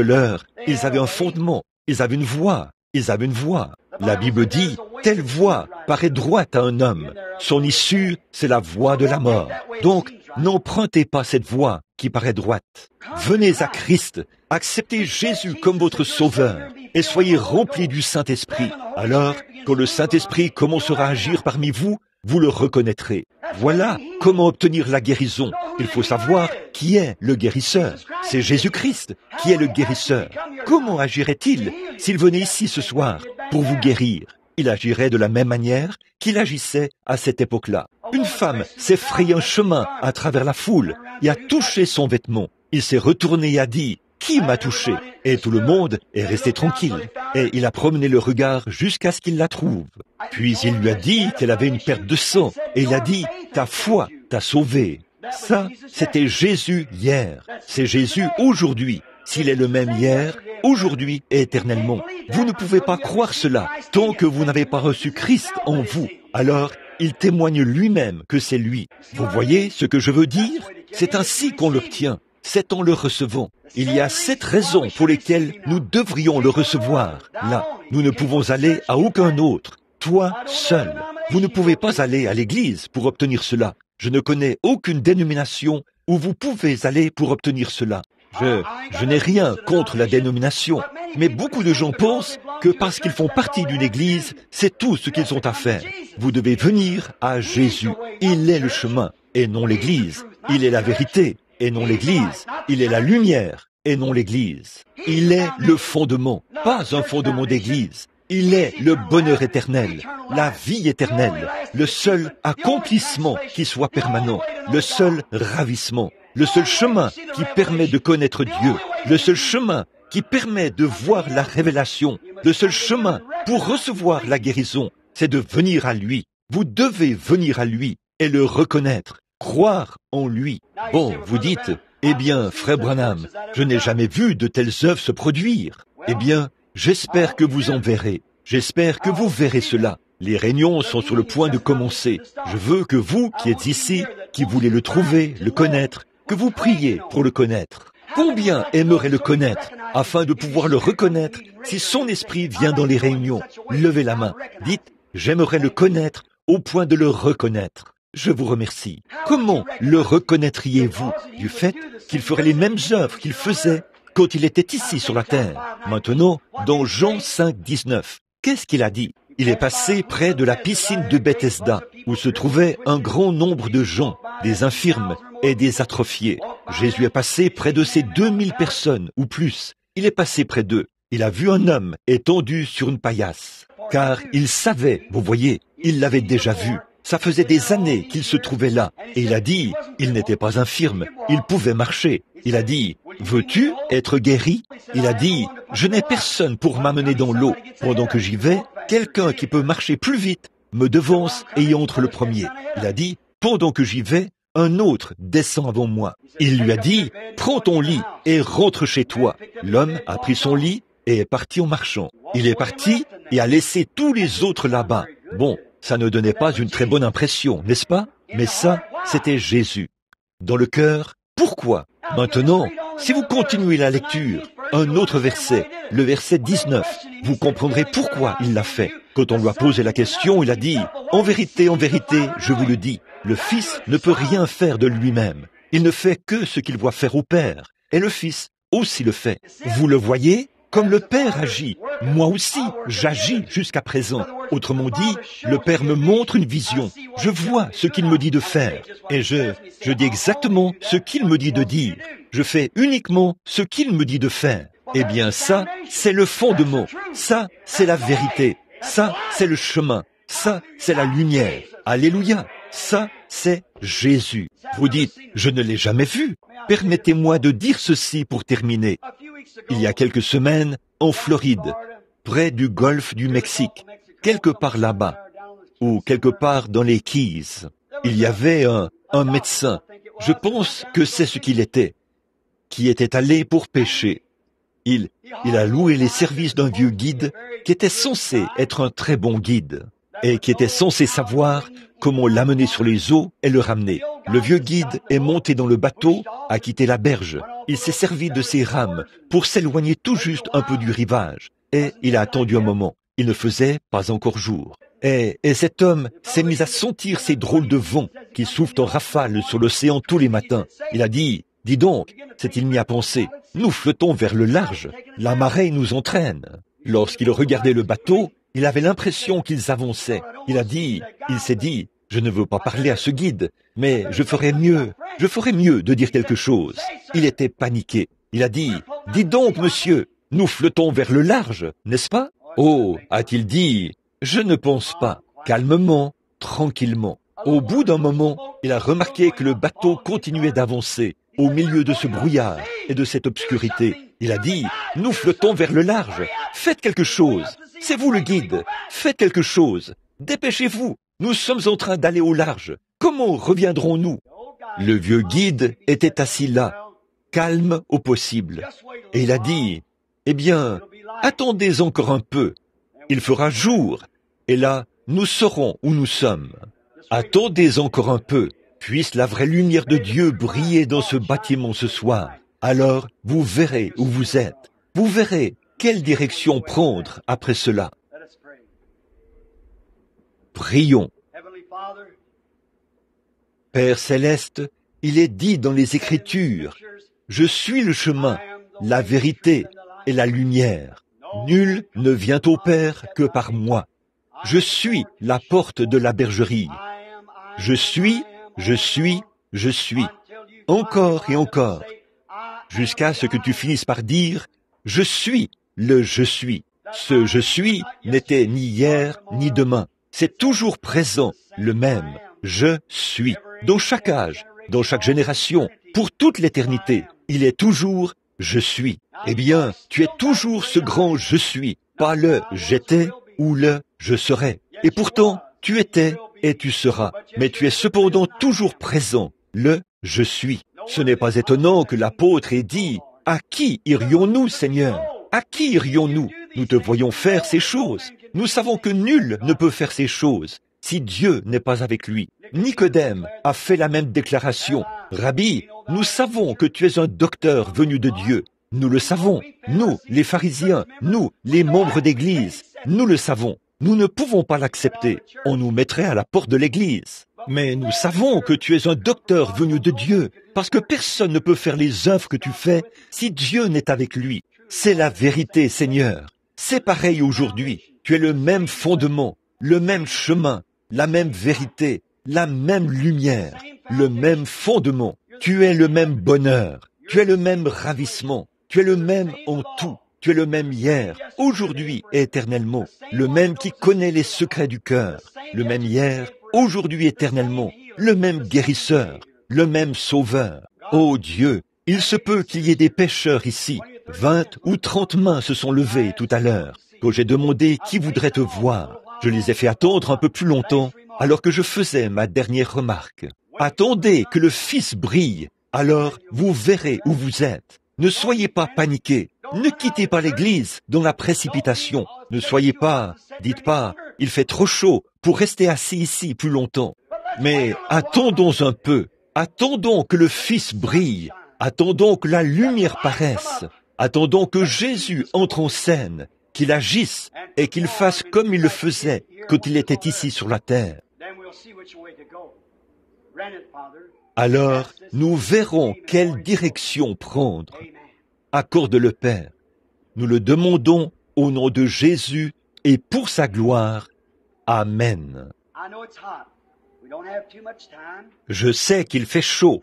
ils avaient un fondement, ils avaient une voix, La Bible dit, telle voix paraît droite à un homme. Son issue, c'est la voie de la mort. Donc, n'empruntez pas cette voie qui paraît droite. Venez à Christ, acceptez Jésus comme votre sauveur et soyez remplis du Saint-Esprit. Alors, quand le Saint-Esprit commencera à agir parmi vous, vous le reconnaîtrez. Voilà comment obtenir la guérison. Il faut savoir qui est le guérisseur. C'est Jésus-Christ qui est le guérisseur. Comment agirait-il s'il venait ici ce soir pour vous guérir? Il agirait de la même manière qu'il agissait à cette époque-là. Une femme s'est frayé un chemin à travers la foule et a touché son vêtement. Il s'est retourné et a dit, « Qui m'a touché ?» Et tout le monde est resté tranquille. Et il a promené le regard jusqu'à ce qu'il la trouve. Puis il lui a dit qu'elle avait une perte de sang. Et il a dit, « Ta foi t'a sauvée. » Ça, c'était Jésus hier. C'est Jésus aujourd'hui. S'il est le même hier, aujourd'hui et éternellement. Vous ne pouvez pas croire cela tant que vous n'avez pas reçu Christ en vous. Alors, il témoigne lui-même que c'est lui. Vous voyez ce que je veux dire? C'est ainsi qu'on l'obtient. C'est en le recevant. Il y a 7 raisons pour lesquelles nous devrions le recevoir. Là, nous ne pouvons aller à aucun autre. Toi seul. Vous ne pouvez pas aller à l'église pour obtenir cela. Je ne connais aucune dénomination où vous pouvez aller pour obtenir cela. Je n'ai rien contre la dénomination, mais beaucoup de gens pensent que parce qu'ils font partie d'une église, c'est tout ce qu'ils ont à faire. Vous devez venir à Jésus. Il est le chemin et non l'église. Il est la vérité et non l'église. Il est la lumière et non l'Église. Il est le fondement, pas un fondement d'Église. Il est le bonheur éternel, la vie éternelle, le seul accomplissement qui soit permanent, le seul ravissement, le seul chemin qui permet de connaître Dieu, le seul chemin qui permet de voir la révélation, le seul chemin pour recevoir la guérison, c'est de venir à lui. Vous devez venir à lui et le reconnaître, croire en lui. Bon, vous dites, eh bien, frère Branham, je n'ai jamais vu de telles œuvres se produire. Eh bien, j'espère que vous en verrez. J'espère que vous verrez cela. Les réunions sont sur le point de commencer. Je veux que vous qui êtes ici, qui voulez le trouver, le connaître, que vous priez pour le connaître. Combien aimeraient le connaître afin de pouvoir le reconnaître si son esprit vient dans les réunions? Levez la main. Dites, j'aimerais le connaître au point de le reconnaître. Je vous remercie. Comment le reconnaîtriez-vous du fait qu'il ferait les mêmes œuvres qu'il faisait quand il était ici sur la terre? Maintenant, dans Jean 5, 19, qu'est-ce qu'il a dit? Il est passé près de la piscine de Bethesda, où se trouvait un grand nombre de gens, des infirmes et des atrophiés. Jésus est passé près de ces 2000 personnes, ou plus. Il est passé près d'eux. Il a vu un homme étendu sur une paillasse. Car il savait, vous voyez, il l'avait déjà vu. Ça faisait des années qu'il se trouvait là. Et il a dit, il n'était pas infirme, il pouvait marcher. Il a dit, veux-tu être guéri? Il a dit, je n'ai personne pour m'amener dans l'eau. Pendant que j'y vais, quelqu'un qui peut marcher plus vite me devance et y entre le premier. Il a dit, pendant que j'y vais, un autre descend avant moi. Il lui a dit, prends ton lit et rentre chez toi. L'homme a pris son lit et est parti en marchant. Il est parti et a laissé tous les autres là-bas. Bon, ça ne donnait pas une très bonne impression, n'est-ce pas? Mais ça, c'était Jésus. Dans le cœur, pourquoi? Maintenant, si vous continuez la lecture, un autre verset, le verset 19, vous comprendrez pourquoi il l'a fait. Quand on lui a posé la question, il a dit, en vérité, je vous le dis, le Fils ne peut rien faire de lui-même. Il ne fait que ce qu'il voit faire au Père. Et le Fils aussi le fait. Vous le voyez? Comme le Père agit, moi aussi, j'agis jusqu'à présent. Autrement dit, le Père me montre une vision. Je vois ce qu'il me dit de faire. Et je dis exactement ce qu'il me dit de dire. Je fais uniquement ce qu'il me dit de faire. Eh bien, ça, c'est le fondement. Ça, c'est la vérité. Ça, c'est le chemin. Ça, c'est la lumière. Alléluia. Ça, c'est Jésus. Vous dites, je ne l'ai jamais vu. Permettez-moi de dire ceci pour terminer. Il y a quelques semaines, en Floride, près du golfe du Mexique, quelque part là-bas, ou quelque part dans les Keys, il y avait un médecin, je pense que c'est ce qu'il était, qui était allé pour pêcher. Il a loué les services d'un vieux guide qui était censé être un très bon guide et qui était censé savoir comment l'amener sur les eaux et le ramener. Le vieux guide est monté dans le bateau, a quitté la berge. Il s'est servi de ses rames pour s'éloigner tout juste un peu du rivage. Et il a attendu un moment. Il ne faisait pas encore jour. Et cet homme s'est mis à sentir ces drôles de vents qui soufflent en rafale sur l'océan tous les matins. Il a dit, dis donc, s'est-il mis à penser, nous flottons vers le large, la marée nous entraîne. Lorsqu'il regardait le bateau, il avait l'impression qu'ils avançaient. Il s'est dit, je ne veux pas parler à ce guide, mais je ferais mieux de dire quelque chose. Il était paniqué. Il a dit, dis donc, monsieur, nous flottons vers le large, n'est-ce pas? Oh, a-t-il dit, je ne pense pas. Calmement, tranquillement. Au bout d'un moment, il a remarqué que le bateau continuait d'avancer au milieu de ce brouillard et de cette obscurité. Il a dit, nous flottons vers le large. Faites quelque chose. C'est vous le guide. Faites quelque chose. Dépêchez-vous. Nous sommes en train d'aller au large. Comment reviendrons-nous? Le vieux guide était assis là, calme au possible. Et il a dit, eh bien, attendez encore un peu. Il fera jour. Et là, nous saurons où nous sommes. Attendez encore un peu. Puisse la vraie lumière de Dieu briller dans ce bâtiment ce soir. Alors, vous verrez où vous êtes. Vous verrez quelle direction prendre après cela. Prions. Père céleste, il est dit dans les Écritures, « Je suis le chemin, la vérité et la lumière. Nul ne vient au Père que par moi. Je suis la porte de la bergerie. Je suis. Encore et encore. jusqu'à ce que tu finisses par dire « Je suis le je suis ». Ce « je suis » n'était ni hier ni demain. C'est toujours présent, le même « je suis ». Dans chaque âge, dans chaque génération, pour toute l'éternité, il est toujours « je suis ». Eh bien, tu es toujours ce grand « je suis », pas le « j'étais » ou le « je serai ». Et pourtant, tu étais et tu seras, mais tu es cependant toujours présent, le « je suis ». Ce n'est pas étonnant que l'apôtre ait dit « À qui irions-nous, Seigneur ? À qui irions-nous ? Nous te voyons faire ces choses. Nous savons que nul ne peut faire ces choses si Dieu n'est pas avec lui. » Nicodème a fait la même déclaration. « Rabbi, nous savons que tu es un docteur venu de Dieu. » Nous le savons. Nous, les pharisiens, nous, les membres d'Église, nous le savons. Nous ne pouvons pas l'accepter. On nous mettrait à la porte de l'Église. Mais nous savons que tu es un docteur venu de Dieu, parce que personne ne peut faire les œuvres que tu fais si Dieu n'est avec lui. C'est la vérité, Seigneur. C'est pareil aujourd'hui. Tu es le même fondement, le même chemin, la même vérité, la même lumière, le même fondement. Tu es le même bonheur. Tu es le même ravissement. Tu es le même en tout. Tu es le même hier, aujourd'hui et éternellement. Le même qui connaît les secrets du cœur. Le même hier, aujourd'hui éternellement. Le même guérisseur. Le même sauveur. Ô Dieu, il se peut qu'il y ait des pécheurs ici. 20 ou 30 mains se sont levées tout à l'heure. Quand j'ai demandé qui voudrait te voir, je les ai fait attendre un peu plus longtemps alors que je faisais ma dernière remarque. Attendez que le Fils brille, alors vous verrez où vous êtes. Ne soyez pas paniqués. Ne quittez pas l'église dans la précipitation. Ne soyez pas, dites pas, il fait trop chaud pour rester assis ici plus longtemps. Mais attendons un peu. Attendons que le Fils brille. Attendons que la lumière paraisse. Attendons que Jésus entre en scène, qu'il agisse et qu'il fasse comme il le faisait quand il était ici sur la terre. Alors, nous verrons quelle direction prendre. Accorde-le, Père. Nous le demandons au nom de Jésus et pour sa gloire. Amen. Je sais qu'il fait chaud.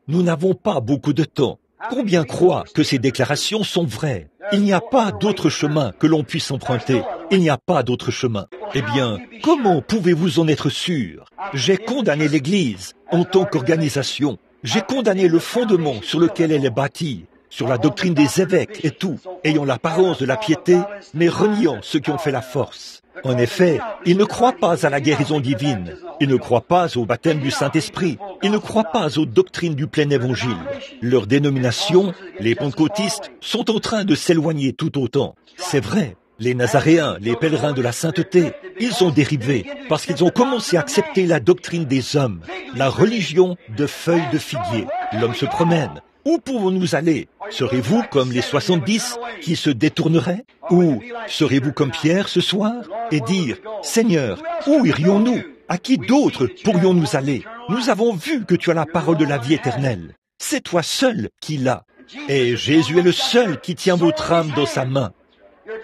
Nous n'avons pas beaucoup de temps. Combien croient que ces déclarations sont vraies? Il n'y a pas d'autre chemin que l'on puisse emprunter. Il n'y a pas d'autre chemin. Eh bien, comment pouvez-vous en être sûr? J'ai condamné l'Église en tant qu'organisation. J'ai condamné le fondement sur lequel elle est bâtie, sur la doctrine des évêques et tout, ayant l'apparence de la piété, mais reniant ceux qui ont fait la force. En effet, ils ne croient pas à la guérison divine, ils ne croient pas au baptême du Saint-Esprit, ils ne croient pas aux doctrines du plein évangile. Leur dénomination, les pentecôtistes, sont en train de s'éloigner tout autant. C'est vrai, les Nazaréens, les pèlerins de la sainteté, ils ont dérivé parce qu'ils ont commencé à accepter la doctrine des hommes, la religion de feuilles de figuier. L'homme se promène. Où pouvons-nous aller? Serez-vous comme les 70 qui se détourneraient? Ou serez-vous comme Pierre ce soir et dire « Seigneur, où irions-nous? À qui d'autre pourrions-nous aller? Nous avons vu que tu as la parole de la vie éternelle. C'est toi seul qui l'as. Et Jésus est le seul qui tient votre âme dans sa main.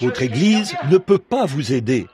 Votre Église ne peut pas vous aider.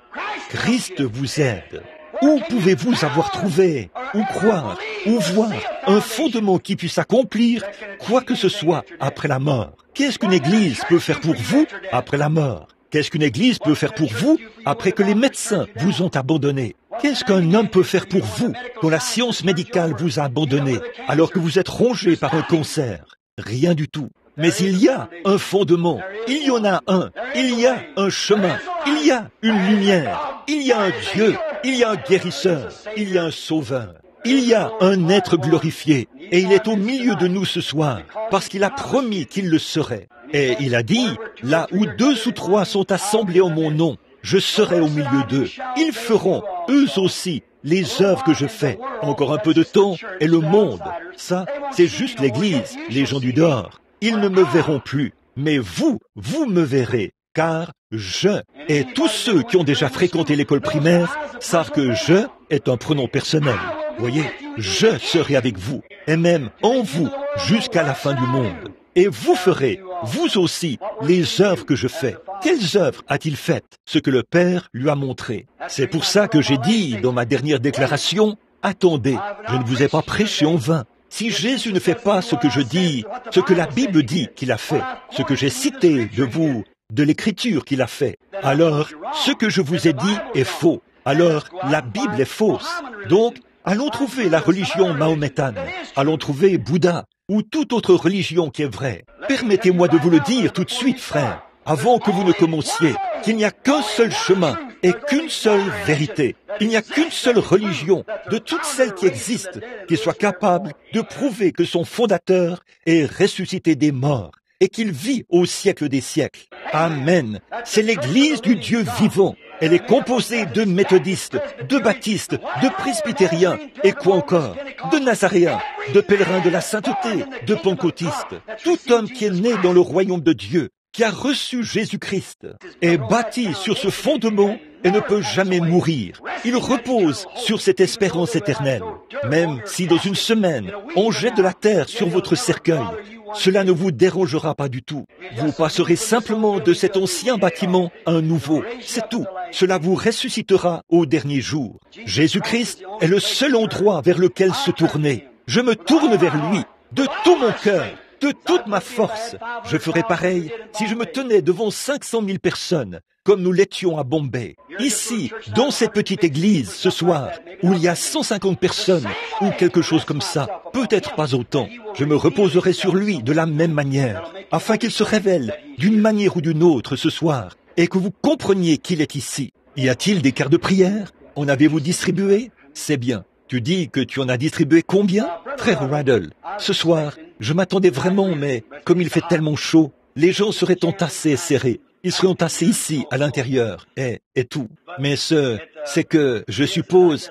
Christ vous aide. Où pouvez-vous avoir trouvé, ou croire, ou voir un fondement qui puisse accomplir quoi que ce soit après la mort? Qu'est-ce qu'une Église peut faire pour vous après la mort? Qu'est-ce qu'une Église peut faire pour vous après que les médecins vous ont abandonné? Qu'est-ce qu'un homme peut faire pour vous quand la science médicale vous a abandonné alors que vous êtes rongé par un cancer? Rien du tout. Mais il y a un fondement, il y en a un, il y a un chemin, il y a une lumière, il y a un Dieu, il y a un guérisseur, il y a un sauveur, il y a un être glorifié, et il est au milieu de nous ce soir, parce qu'il a promis qu'il le serait. Et il a dit, là où 2 ou 3 sont assemblés en mon nom, je serai au milieu d'eux. Ils feront, eux aussi, les œuvres que je fais. Encore un peu de temps, et le monde, ça, c'est juste l'Église, les gens du dehors. Ils ne me verront plus, mais vous me verrez, car je, et tous ceux qui ont déjà fréquenté l'école primaire savent que je est un pronom personnel. Voyez, je serai avec vous, et même en vous, jusqu'à la fin du monde. Et vous ferez, vous aussi, les œuvres que je fais. Quelles œuvres a-t-il faites? Ce que le Père lui a montré. C'est pour ça que j'ai dit dans ma dernière déclaration, attendez, je ne vous ai pas prêché en vain. Si Jésus ne fait pas ce que je dis, ce que la Bible dit qu'il a fait, ce que j'ai cité de vous, de l'Écriture qu'il a fait, alors ce que je vous ai dit est faux. Alors la Bible est fausse. Donc, allons trouver la religion mahométane, allons trouver Bouddha ou toute autre religion qui est vraie. Permettez-moi de vous le dire tout de suite, frère, avant que vous ne commenciez, qu'il n'y a qu'un seul chemin et qu'une seule vérité. Il n'y a qu'une seule religion de toutes celles qui existent qui soit capable de prouver que son fondateur est ressuscité des morts et qu'il vit au siècle des siècles. Amen. C'est l'Église du Dieu vivant. Elle est composée de méthodistes, de baptistes, de presbytériens, et quoi encore, de nazaréens, de pèlerins de la sainteté, de pentecôtistes. Tout homme qui est né dans le royaume de Dieu, qui a reçu Jésus-Christ, est bâti sur ce fondement et ne peut jamais mourir. Il repose sur cette espérance éternelle. Même si dans une semaine, on jette de la terre sur votre cercueil, cela ne vous dérangera pas du tout. Vous passerez simplement de cet ancien bâtiment à un nouveau. C'est tout. Cela vous ressuscitera au dernier jour. Jésus-Christ est le seul endroit vers lequel se tourner. Je me tourne vers lui de tout mon cœur, de toute ma force. Je ferais pareil si je me tenais devant 500 000 personnes, comme nous l'étions à Bombay. Ici, dans cette petite église, ce soir, où il y a 150 personnes, ou quelque chose comme ça, peut-être pas autant, je me reposerai sur lui de la même manière, afin qu'il se révèle d'une manière ou d'une autre ce soir, et que vous compreniez qu'il est ici. Y a-t-il des cartes de prière? En avez-vous distribué? C'est bien. Tu dis que tu en as distribué combien? Frère Raddle, ce soir, je m'attendais vraiment, mais comme il fait tellement chaud, les gens seraient entassés et serrés. Ils seraient entassés ici, à l'intérieur, et tout. Mais c'est que, je suppose,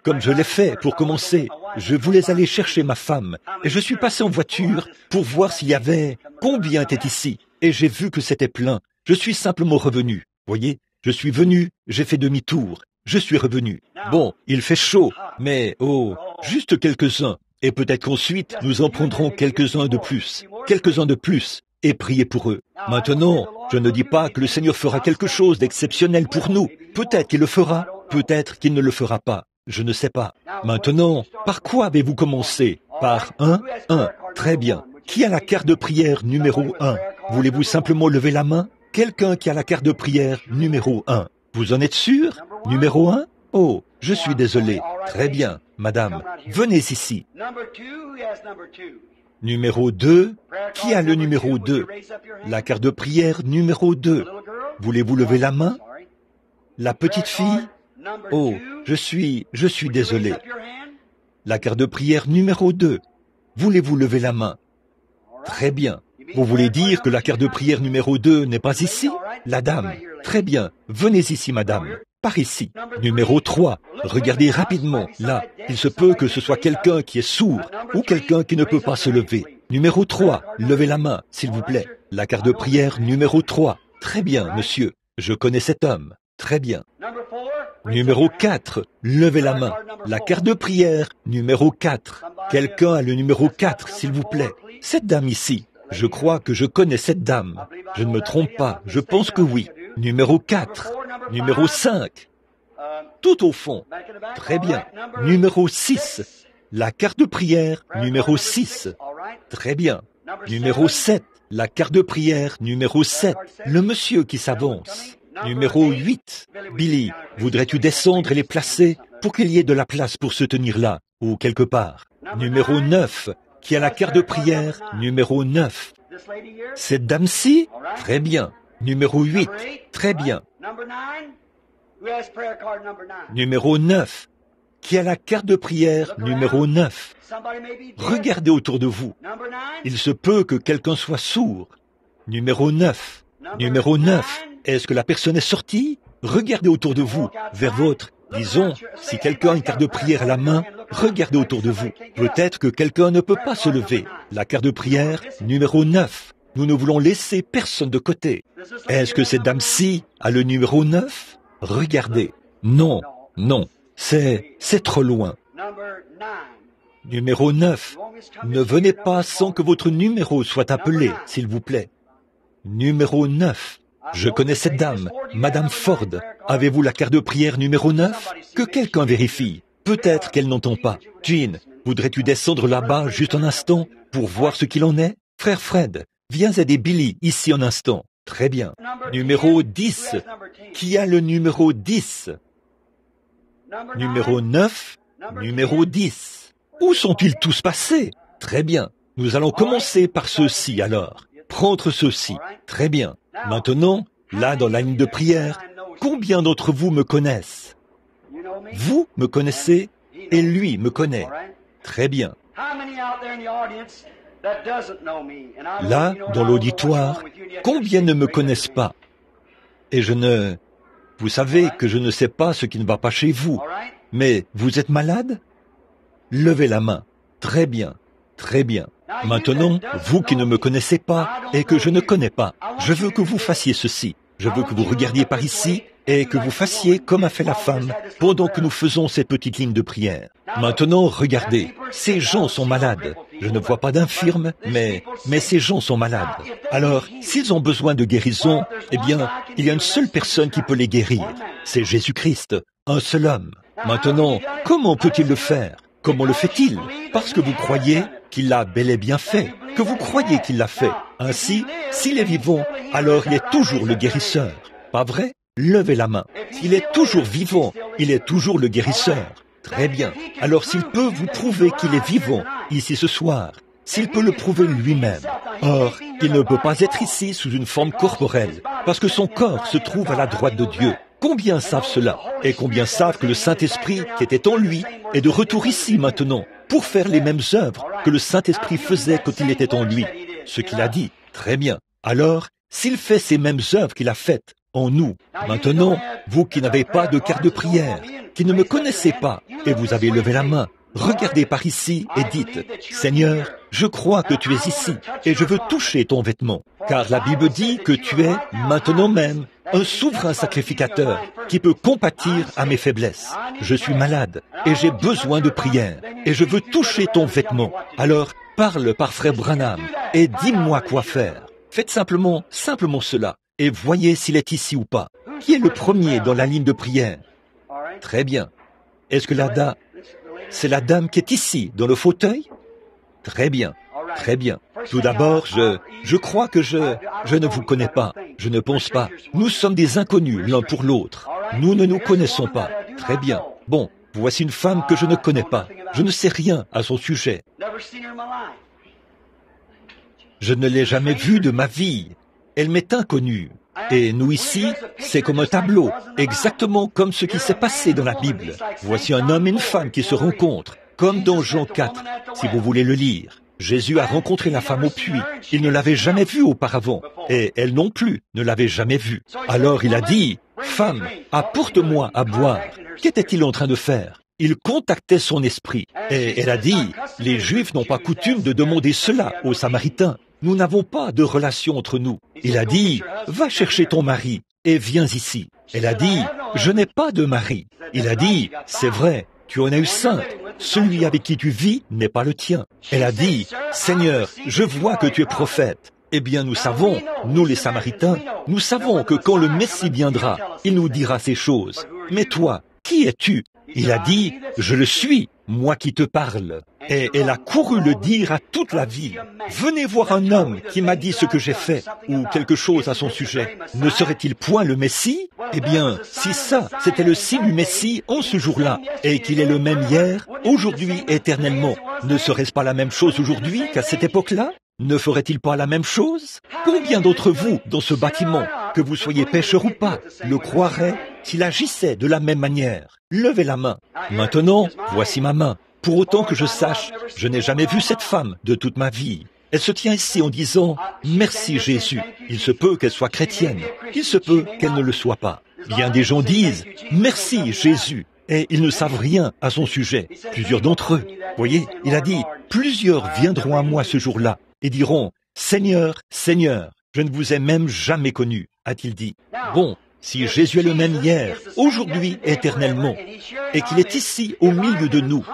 comme je l'ai fait pour commencer, je voulais aller chercher ma femme, et je suis passé en voiture pour voir s'il y avait, combien était ici, et j'ai vu que c'était plein. Je suis simplement revenu. Voyez, je suis venu, j'ai fait demi-tour. Je suis revenu. Bon, il fait chaud, mais juste quelques-uns. Et peut-être qu'ensuite, nous en prendrons quelques-uns de plus, et priez pour eux. Maintenant, je ne dis pas que le Seigneur fera quelque chose d'exceptionnel pour nous. Peut-être qu'il le fera, peut-être qu'il ne le fera pas. Je ne sais pas. Maintenant, par quoi avez-vous commencé? Par 1. Très bien. Qui a la carte de prière numéro 1? Voulez-vous simplement lever la main? Quelqu'un qui a la carte de prière numéro 1. Vous en êtes sûr? Numéro 1? Oh, je suis désolé. Très bien, madame. Venez ici. Numéro 2. Qui a le numéro 2? La carte de prière numéro 2. Voulez-vous lever la main? La petite fille? Oh, je suis désolé. La carte de prière numéro 2. Voulez-vous lever la main? Très bien. Vous voulez dire que la carte de prière numéro 2 n'est pas ici? La dame. Très bien. Venez ici, madame. Par ici. Numéro 3. Regardez rapidement. Là, il se peut que ce soit quelqu'un qui est sourd ou quelqu'un qui ne peut pas se lever. Numéro 3. Levez la main, s'il vous plaît. La carte de prière numéro 3. Très bien, monsieur. Je connais cet homme. Très bien. Numéro 4. Levez la main. La carte de prière numéro 4. Quelqu'un a le numéro 4, s'il vous plaît. Cette dame ici. Je crois que je connais cette dame. Je ne me trompe pas. Je pense que oui. Numéro 4. Numéro 5. Tout au fond. Très bien. Numéro 6. La carte de prière numéro 6. Très bien. Numéro 7. La carte de prière numéro 7. Le monsieur qui s'avance. Numéro 8. Billy, voudrais-tu descendre et les placer pour qu'il y ait de la place pour se tenir là, ou quelque part? Numéro 9. Qui a la carte de prière numéro 9. Cette dame-ci? Très bien. Numéro 8. Très bien. Numéro 9. Qui a la carte de prière numéro 9. Regardez autour de vous. Il se peut que quelqu'un soit sourd. Numéro 9. Numéro 9. Est-ce que la personne est sortie? Regardez autour de vous, vers votre... Disons, si quelqu'un a une carte de prière à la main, regardez autour de vous. Peut-être que quelqu'un ne peut pas se lever. La carte de prière numéro 9. Nous ne voulons laisser personne de côté. Est-ce que cette dame-ci a le numéro 9? Regardez. Non, non, c'est trop loin. Numéro 9. Ne venez pas sans que votre numéro soit appelé, s'il vous plaît. Numéro 9. Je connais cette dame, Madame Ford. Avez-vous la carte de prière numéro 9? Que quelqu'un vérifie. Peut-être qu'elle n'entend pas. Jean, Voudrais-tu descendre là-bas juste un instant pour voir ce qu'il en est? Frère Fred, viens aider Billy ici un instant. Très bien. Numéro 10. Qui a le numéro 10? Numéro 9. Numéro 10. Où sont-ils tous passés? Très bien. Nous allons commencer par ceux-ci alors. Prendre ceux-ci. Très bien. Maintenant, là dans la ligne de prière, combien d'entre vous me connaissent? Vous me connaissez et lui me connaît. Très bien. Là, dans l'auditoire, combien ne me connaissent pas? Et vous savez que je ne sais pas ce qui ne va pas chez vous. Mais vous êtes malade? Levez la main. Très bien. Très bien. Maintenant, vous qui ne me connaissez pas et que je ne connais pas, je veux que vous fassiez ceci. Je veux que vous regardiez par ici et que vous fassiez comme a fait la femme pendant que nous faisons cette petite ligne de prière. Maintenant, regardez, ces gens sont malades. Je ne vois pas d'infirmes, mais ces gens sont malades. Alors, s'ils ont besoin de guérison, eh bien, il y a une seule personne qui peut les guérir. C'est Jésus-Christ, un seul homme. Maintenant, comment peut-il le faire? Comment le fait-il? Parce que vous croyez qu'il l'a bel et bien fait, que vous croyez qu'il l'a fait. Ainsi, s'il est vivant, alors il est toujours le guérisseur. Pas vrai? Levez la main. S'il est toujours vivant, il est toujours le guérisseur. Très bien. Alors s'il peut vous prouver qu'il est vivant, ici ce soir, s'il peut le prouver lui-même. Or, il ne peut pas être ici sous une forme corporelle, parce que son corps se trouve à la droite de Dieu. Combien savent cela? Et combien savent que le Saint-Esprit qui était en lui est de retour ici maintenant, pour faire les mêmes œuvres que le Saint-Esprit faisait quand il était en lui? Ce qu'il a dit. Très bien. Alors, s'il fait ces mêmes œuvres qu'il a faites en nous, maintenant, vous qui n'avez pas de carte de prière, qui ne me connaissez pas, et vous avez levé la main, regardez par ici et dites, « Seigneur, je crois que tu es ici, et je veux toucher ton vêtement, car la Bible dit que tu es, maintenant même, un souverain sacrificateur qui peut compatir à mes faiblesses. Je suis malade, et j'ai besoin de prière, et je veux toucher ton vêtement. Alors, parle par frère Branham, et dis-moi quoi faire. Faites simplement cela, et voyez s'il est ici ou pas. Qui est le premier dans la ligne de prière? Très bien. Est-ce que c'est la dame qui est ici, dans le fauteuil? Très bien, très bien. Tout d'abord, je crois que je ne vous connais pas. Je ne pense pas. Nous sommes des inconnus l'un pour l'autre. Nous ne nous connaissons pas. Très bien. Bon, voici une femme que je ne connais pas. Je ne sais rien à son sujet. Je ne l'ai jamais vue de ma vie. Elle m'est inconnue. Et nous ici, c'est comme un tableau, exactement comme ce qui s'est passé dans la Bible. Voici un homme et une femme qui se rencontrent, comme dans Jean 4, si vous voulez le lire. Jésus a rencontré la femme au puits. Il ne l'avait jamais vue auparavant, et elle non plus ne l'avait jamais vue. Alors il a dit, « Femme, apporte-moi à boire. » Qu'était-il en train de faire? Il contactait son esprit. Et elle a dit, « Les Juifs n'ont pas coutume de demander cela aux Samaritains. Nous n'avons pas de relation entre nous. » Il a dit, « Va chercher ton mari et viens ici. » Elle a dit, « Je n'ai pas de mari. » Il a dit, « C'est vrai, tu en as eu 5. Celui avec qui tu vis n'est pas le tien. » Elle a dit, « Seigneur, je vois que tu es prophète. » Eh bien, nous savons, nous les Samaritains, nous savons que quand le Messie viendra, il nous dira ces choses. Mais toi, qui es-tu? Il a dit, « Je le suis, moi qui te parle. » Et elle a couru le dire à toute la ville. « Venez voir un homme qui m'a dit ce que j'ai fait, ou quelque chose à son sujet. Ne serait-il point le Messie? » Eh bien, si ça, c'était le signe du Messie en ce jour-là, et qu'il est le même hier, aujourd'hui, éternellement, ne serait-ce pas la même chose aujourd'hui qu'à cette époque-là? Ne ferait-il pas la même chose? Combien d'entre vous, dans ce bâtiment, que vous soyez pécheur ou pas, le croiraient s'il agissait de la même manière? Levez la main. Maintenant, voici ma main. Pour autant que je sache, je n'ai jamais vu cette femme de toute ma vie. Elle se tient ici en disant « Merci Jésus ». Il se peut qu'elle soit chrétienne. Il se peut qu'elle ne le soit pas. Bien des gens disent « Merci Jésus ». Et ils ne savent rien à son sujet. Plusieurs d'entre eux. Voyez, il a dit « Plusieurs viendront à moi ce jour-là et diront « Seigneur, Seigneur, je ne vous ai même jamais connu », a-t-il dit. Bon, si Jésus est le même hier, aujourd'hui, éternellement, et qu'il est ici au milieu de nous,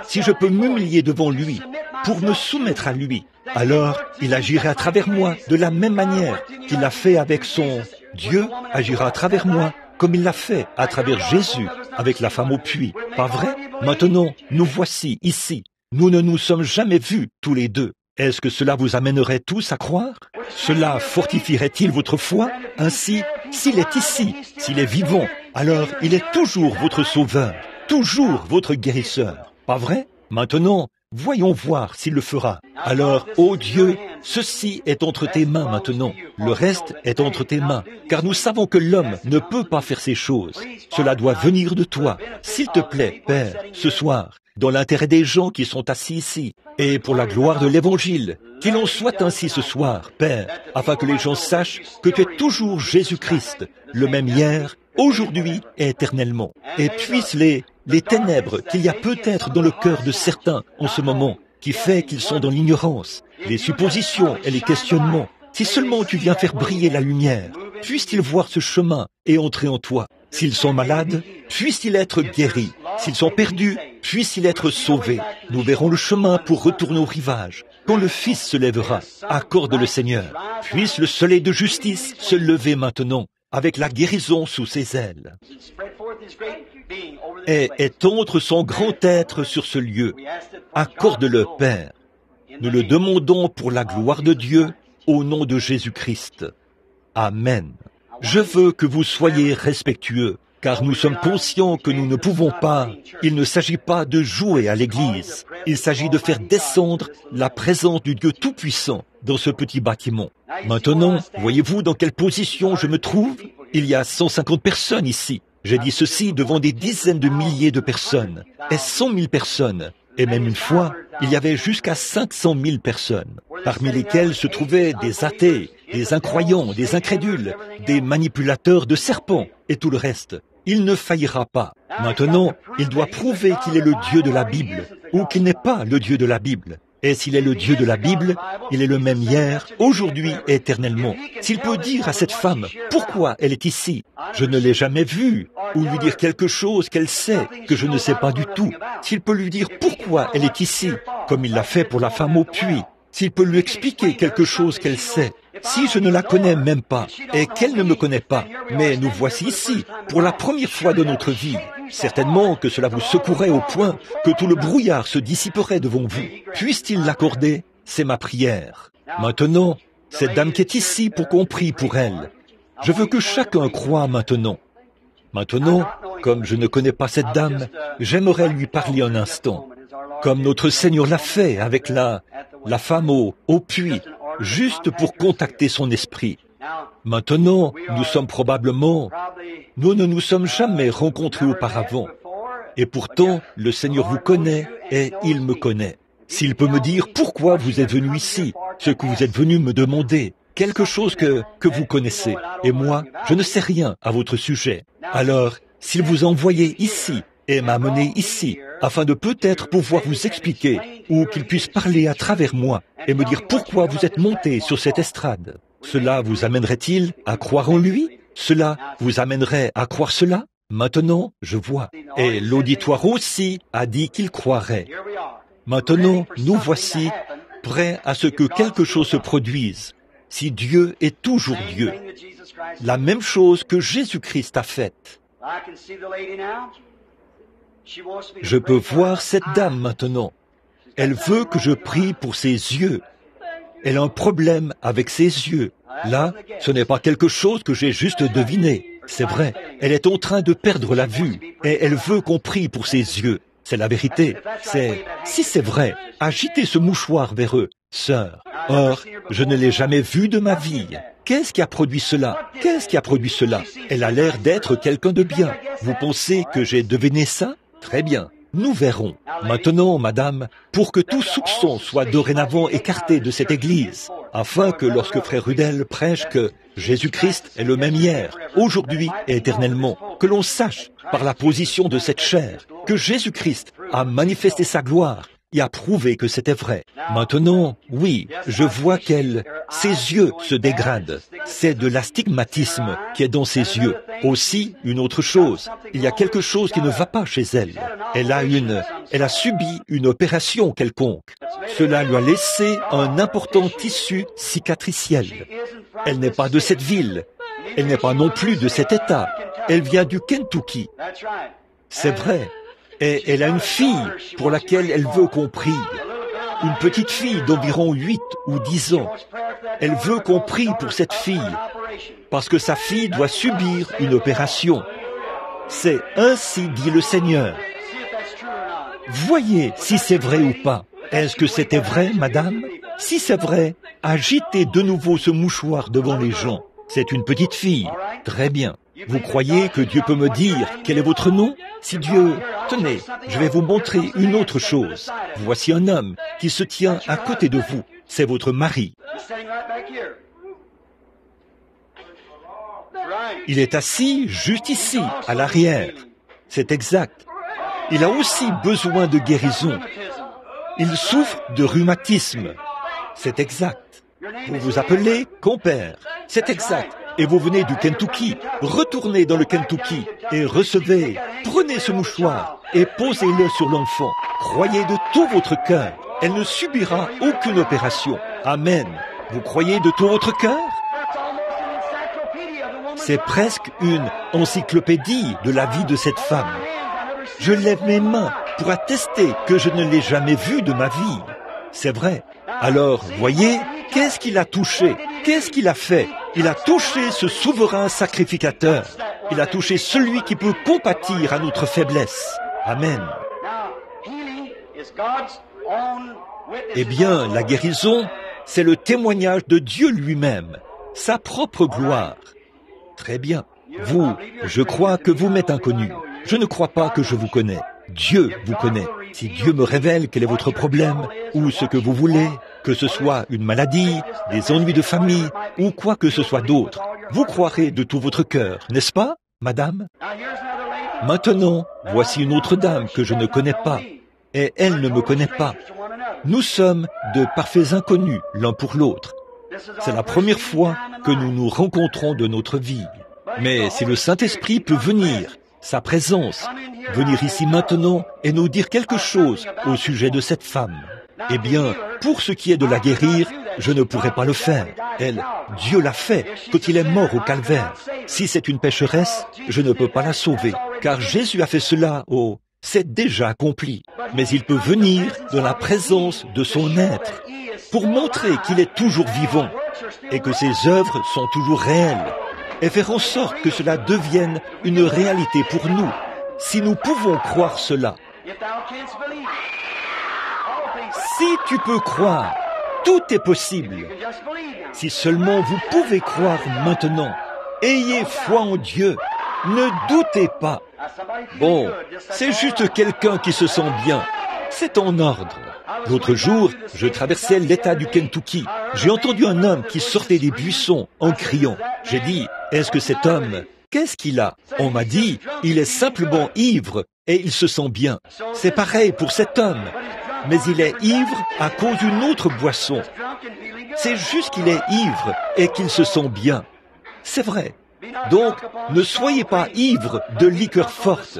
si je peux m'humilier devant lui pour me soumettre à lui, alors il agirait à travers moi de la même manière qu'il l'a fait avec son Dieu, agira à travers moi comme il l'a fait à travers Jésus avec la femme au puits. Pas vrai? Maintenant, nous voici ici. Nous ne nous sommes jamais vus tous les deux. Est-ce que cela vous amènerait tous à croire? Cela fortifierait-il votre foi? Ainsi, s'il est ici, s'il est vivant, alors il est toujours votre sauveur, toujours votre guérisseur. Pas vrai? Maintenant, voyons voir s'il le fera. Alors, ô Dieu, ceci est entre tes mains maintenant. Le reste est entre tes mains, car nous savons que l'homme ne peut pas faire ces choses. Cela doit venir de toi. S'il te plaît, Père, ce soir, dans l'intérêt des gens qui sont assis ici, et pour la gloire de l'Évangile, qu'il en soit ainsi ce soir, Père, afin que les gens sachent que tu es toujours Jésus-Christ, le même hier, aujourd'hui et éternellement. Et puissent les ténèbres qu'il y a peut-être dans le cœur de certains en ce moment, qui fait qu'ils sont dans l'ignorance, les suppositions et les questionnements, si seulement tu viens faire briller la lumière, puissent-ils voir ce chemin et entrer en toi. S'ils sont malades, puissent-ils être guéris. S'ils sont perdus, puissent-ils être sauvés. Nous verrons le chemin pour retourner au rivage. Quand le Fils se lèvera, accorde le Seigneur. Puisse le soleil de justice se lever maintenant, avec la guérison sous ses ailes. Et étendre son grand être sur ce lieu. Accorde-le, Père. Nous le demandons pour la gloire de Dieu, au nom de Jésus-Christ. Amen. Je veux que vous soyez respectueux, car nous sommes conscients que nous ne pouvons pas. Il ne s'agit pas de jouer à l'église. Il s'agit de faire descendre la présence du Dieu Tout-Puissant dans ce petit bâtiment. Maintenant, voyez-vous dans quelle position je me trouve? Il y a 150 personnes ici. J'ai dit ceci devant des dizaines de milliers de personnes, et 100 000 personnes. Et même une fois, il y avait jusqu'à 500 000 personnes, parmi lesquelles se trouvaient des athées, des incroyants, des incrédules, des manipulateurs de serpents et tout le reste. Il ne faillira pas. Maintenant, il doit prouver qu'il est le Dieu de la Bible ou qu'il n'est pas le Dieu de la Bible. Et s'il est le Dieu de la Bible, il est le même hier, aujourd'hui et éternellement. S'il peut dire à cette femme pourquoi elle est ici, je ne l'ai jamais vue, ou lui dire quelque chose qu'elle sait que je ne sais pas du tout, s'il peut lui dire pourquoi elle est ici, comme il l'a fait pour la femme au puits, s'il peut lui expliquer quelque chose qu'elle sait, si je ne la connais même pas et qu'elle ne me connaît pas, mais nous voici ici pour la première fois de notre vie, certainement que cela vous secouerait au point que tout le brouillard se dissiperait devant vous. Puisse-t-il l'accorder? C'est ma prière. Maintenant, cette dame qui est ici pour qu'on prie pour elle, je veux que chacun croie maintenant. Maintenant, comme je ne connais pas cette dame, j'aimerais lui parler un instant, comme notre Seigneur l'a fait avec la femme au puits, juste pour contacter son esprit. Maintenant, nous ne nous sommes jamais rencontrés auparavant. Et pourtant, le Seigneur vous connaît et il me connaît. S'il peut me dire pourquoi vous êtes venu ici, ce que vous êtes venu me demander, quelque chose que vous connaissez, et moi, je ne sais rien à votre sujet. Alors, s'il vous a envoyé ici et m'a amené ici, afin de peut-être pouvoir vous expliquer, ou qu'il puisse parler à travers moi, et me dire pourquoi vous êtes monté sur cette estrade, cela vous amènerait-il à croire en lui? Cela vous amènerait à croire cela? Maintenant, je vois. Et l'auditoire aussi a dit qu'il croirait. Maintenant, nous voici prêts à ce que quelque chose se produise, si Dieu est toujours Dieu. La même chose que Jésus-Christ a faite. Je peux voir cette dame maintenant. Elle veut que je prie pour ses yeux. Elle a un problème avec ses yeux. Là, ce n'est pas quelque chose que j'ai juste deviné. C'est vrai, elle est en train de perdre la vue et elle veut qu'on prie pour ses yeux. C'est la vérité. Si c'est vrai, agitez ce mouchoir vers eux, sœur. Or, je ne l'ai jamais vue de ma vie. Qu'est-ce qui a produit cela? Qu'est-ce qui a produit cela? Elle a l'air d'être quelqu'un de bien. Vous pensez que j'ai deviné ça? Très bien. Nous verrons. Maintenant, madame, pour que tout soupçon soit dorénavant écarté de cette église, afin que lorsque frère Rudel prêche que Jésus-Christ est le même hier, aujourd'hui et éternellement, que l'on sache, par la position de cette chair, que Jésus-Christ a manifesté sa gloire et a prouvé que c'était vrai. Maintenant, oui, je vois ses yeux se dégradent. C'est de l'astigmatisme qui est dans ses yeux. Aussi, une autre chose, il y a quelque chose qui ne va pas chez elle. Elle a subi une opération quelconque. Cela lui a laissé un important tissu cicatriciel. Elle n'est pas de cette ville. Elle n'est pas non plus de cet État. Elle vient du Kentucky. C'est vrai. Et elle a une fille pour laquelle elle veut qu'on prie. Une petite fille d'environ 8 ou 10 ans. Elle veut qu'on prie pour cette fille, parce que sa fille doit subir une opération. C'est ainsi dit le Seigneur. Voyez si c'est vrai ou pas. Est-ce que c'était vrai, madame? Si c'est vrai, agitez de nouveau ce mouchoir devant les gens. C'est une petite fille. Très bien. Vous croyez que Dieu peut me dire quel est votre nom? Si Dieu... Tenez, je vais vous montrer une autre chose. Voici un homme qui se tient à côté de vous. C'est votre mari. Il est assis juste ici, à l'arrière. C'est exact. Il a aussi besoin de guérison. Il souffre de rhumatisme. C'est exact. Vous vous appelez compère. C'est exact. Et vous venez du Kentucky. Retournez dans le Kentucky et recevez. Prenez ce mouchoir et posez-le sur l'enfant. Croyez de tout votre cœur. Elle ne subira aucune opération. Amen. Vous croyez de tout votre cœur? C'est presque une encyclopédie de la vie de cette femme. Je lève mes mains pour attester que je ne l'ai jamais vue de ma vie. C'est vrai. Alors, voyez, qu'est-ce qu'il a touché? Qu'est-ce qu'il a fait? Il a touché ce souverain sacrificateur. Il a touché celui qui peut compatir à notre faiblesse. Amen. Eh bien, la guérison, c'est le témoignage de Dieu lui-même, sa propre gloire. Très bien. Vous, je crois que vous m'êtes inconnu. Je ne crois pas que je vous connais. Dieu vous connaît. Si Dieu me révèle quel est votre problème, ou ce que vous voulez, que ce soit une maladie, des ennuis de famille, ou quoi que ce soit d'autre, vous croirez de tout votre cœur, n'est-ce pas, madame? Maintenant, voici une autre dame que je ne connais pas, et elle ne me connaît pas. Nous sommes de parfaits inconnus l'un pour l'autre. C'est la première fois que nous nous rencontrons de notre vie. Mais si le Saint-Esprit peut venir, sa présence, venir ici maintenant et nous dire quelque chose au sujet de cette femme, eh bien, pour ce qui est de la guérir, je ne pourrais pas le faire. Elle, Dieu l'a fait quand il est mort au calvaire. Si c'est une pécheresse, je ne peux pas la sauver, car Jésus a fait cela au... C'est déjà accompli. Mais il peut venir dans la présence de son être pour montrer qu'il est toujours vivant et que ses œuvres sont toujours réelles et faire en sorte que cela devienne une réalité pour nous, si nous pouvons croire cela. Si tu peux croire, tout est possible. Si seulement vous pouvez croire maintenant, ayez foi en Dieu, ne doutez pas. Bon, c'est juste quelqu'un qui se sent bien. C'est en ordre. L'autre jour, je traversais l'État du Kentucky. J'ai entendu un homme qui sortait des buissons en criant. J'ai dit, est-ce que cet homme, qu'est-ce qu'il a? On m'a dit, il est simplement ivre et il se sent bien. C'est pareil pour cet homme. Mais il est ivre à cause d'une autre boisson. C'est juste qu'il est ivre et qu'il se sent bien. C'est vrai. Donc, ne soyez pas ivre de liqueur forte,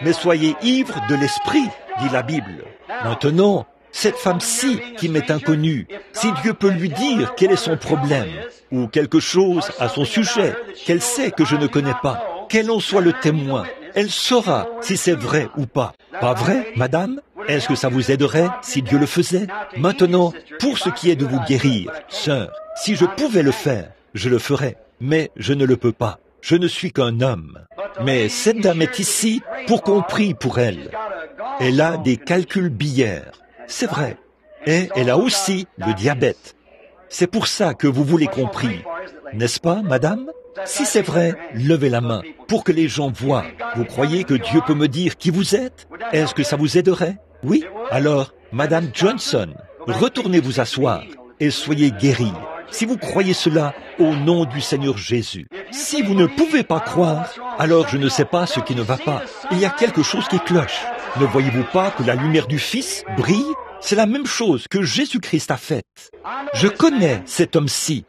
mais soyez ivre de l'esprit, dit la Bible. Maintenant, cette femme-ci qui m'est inconnue, si Dieu peut lui dire quel est son problème, ou quelque chose à son sujet, qu'elle sait que je ne connais pas, qu'elle en soit le témoin, elle saura si c'est vrai ou pas. Pas vrai, madame? Est-ce que ça vous aiderait si Dieu le faisait? Maintenant, pour ce qui est de vous guérir, sœur, si je pouvais le faire, je le ferais. Mais je ne le peux pas. Je ne suis qu'un homme. Mais cette dame est ici pour qu'on prie pour elle. Elle a des calculs biliaires. C'est vrai. Et elle a aussi le diabète. C'est pour ça que vous voulez qu'on prie. N'est-ce pas, madame? Si c'est vrai, levez la main pour que les gens voient. Vous croyez que Dieu peut me dire qui vous êtes? Est-ce que ça vous aiderait? Oui? Alors, madame Johnson, retournez vous asseoir et soyez guérie. Si vous croyez cela, au nom du Seigneur Jésus. Si vous ne pouvez pas croire, alors je ne sais pas ce qui ne va pas. Il y a quelque chose qui cloche. Ne voyez-vous pas que la lumière du Fils brille? C'est la même chose que Jésus-Christ a faite. Je connais cet homme-ci.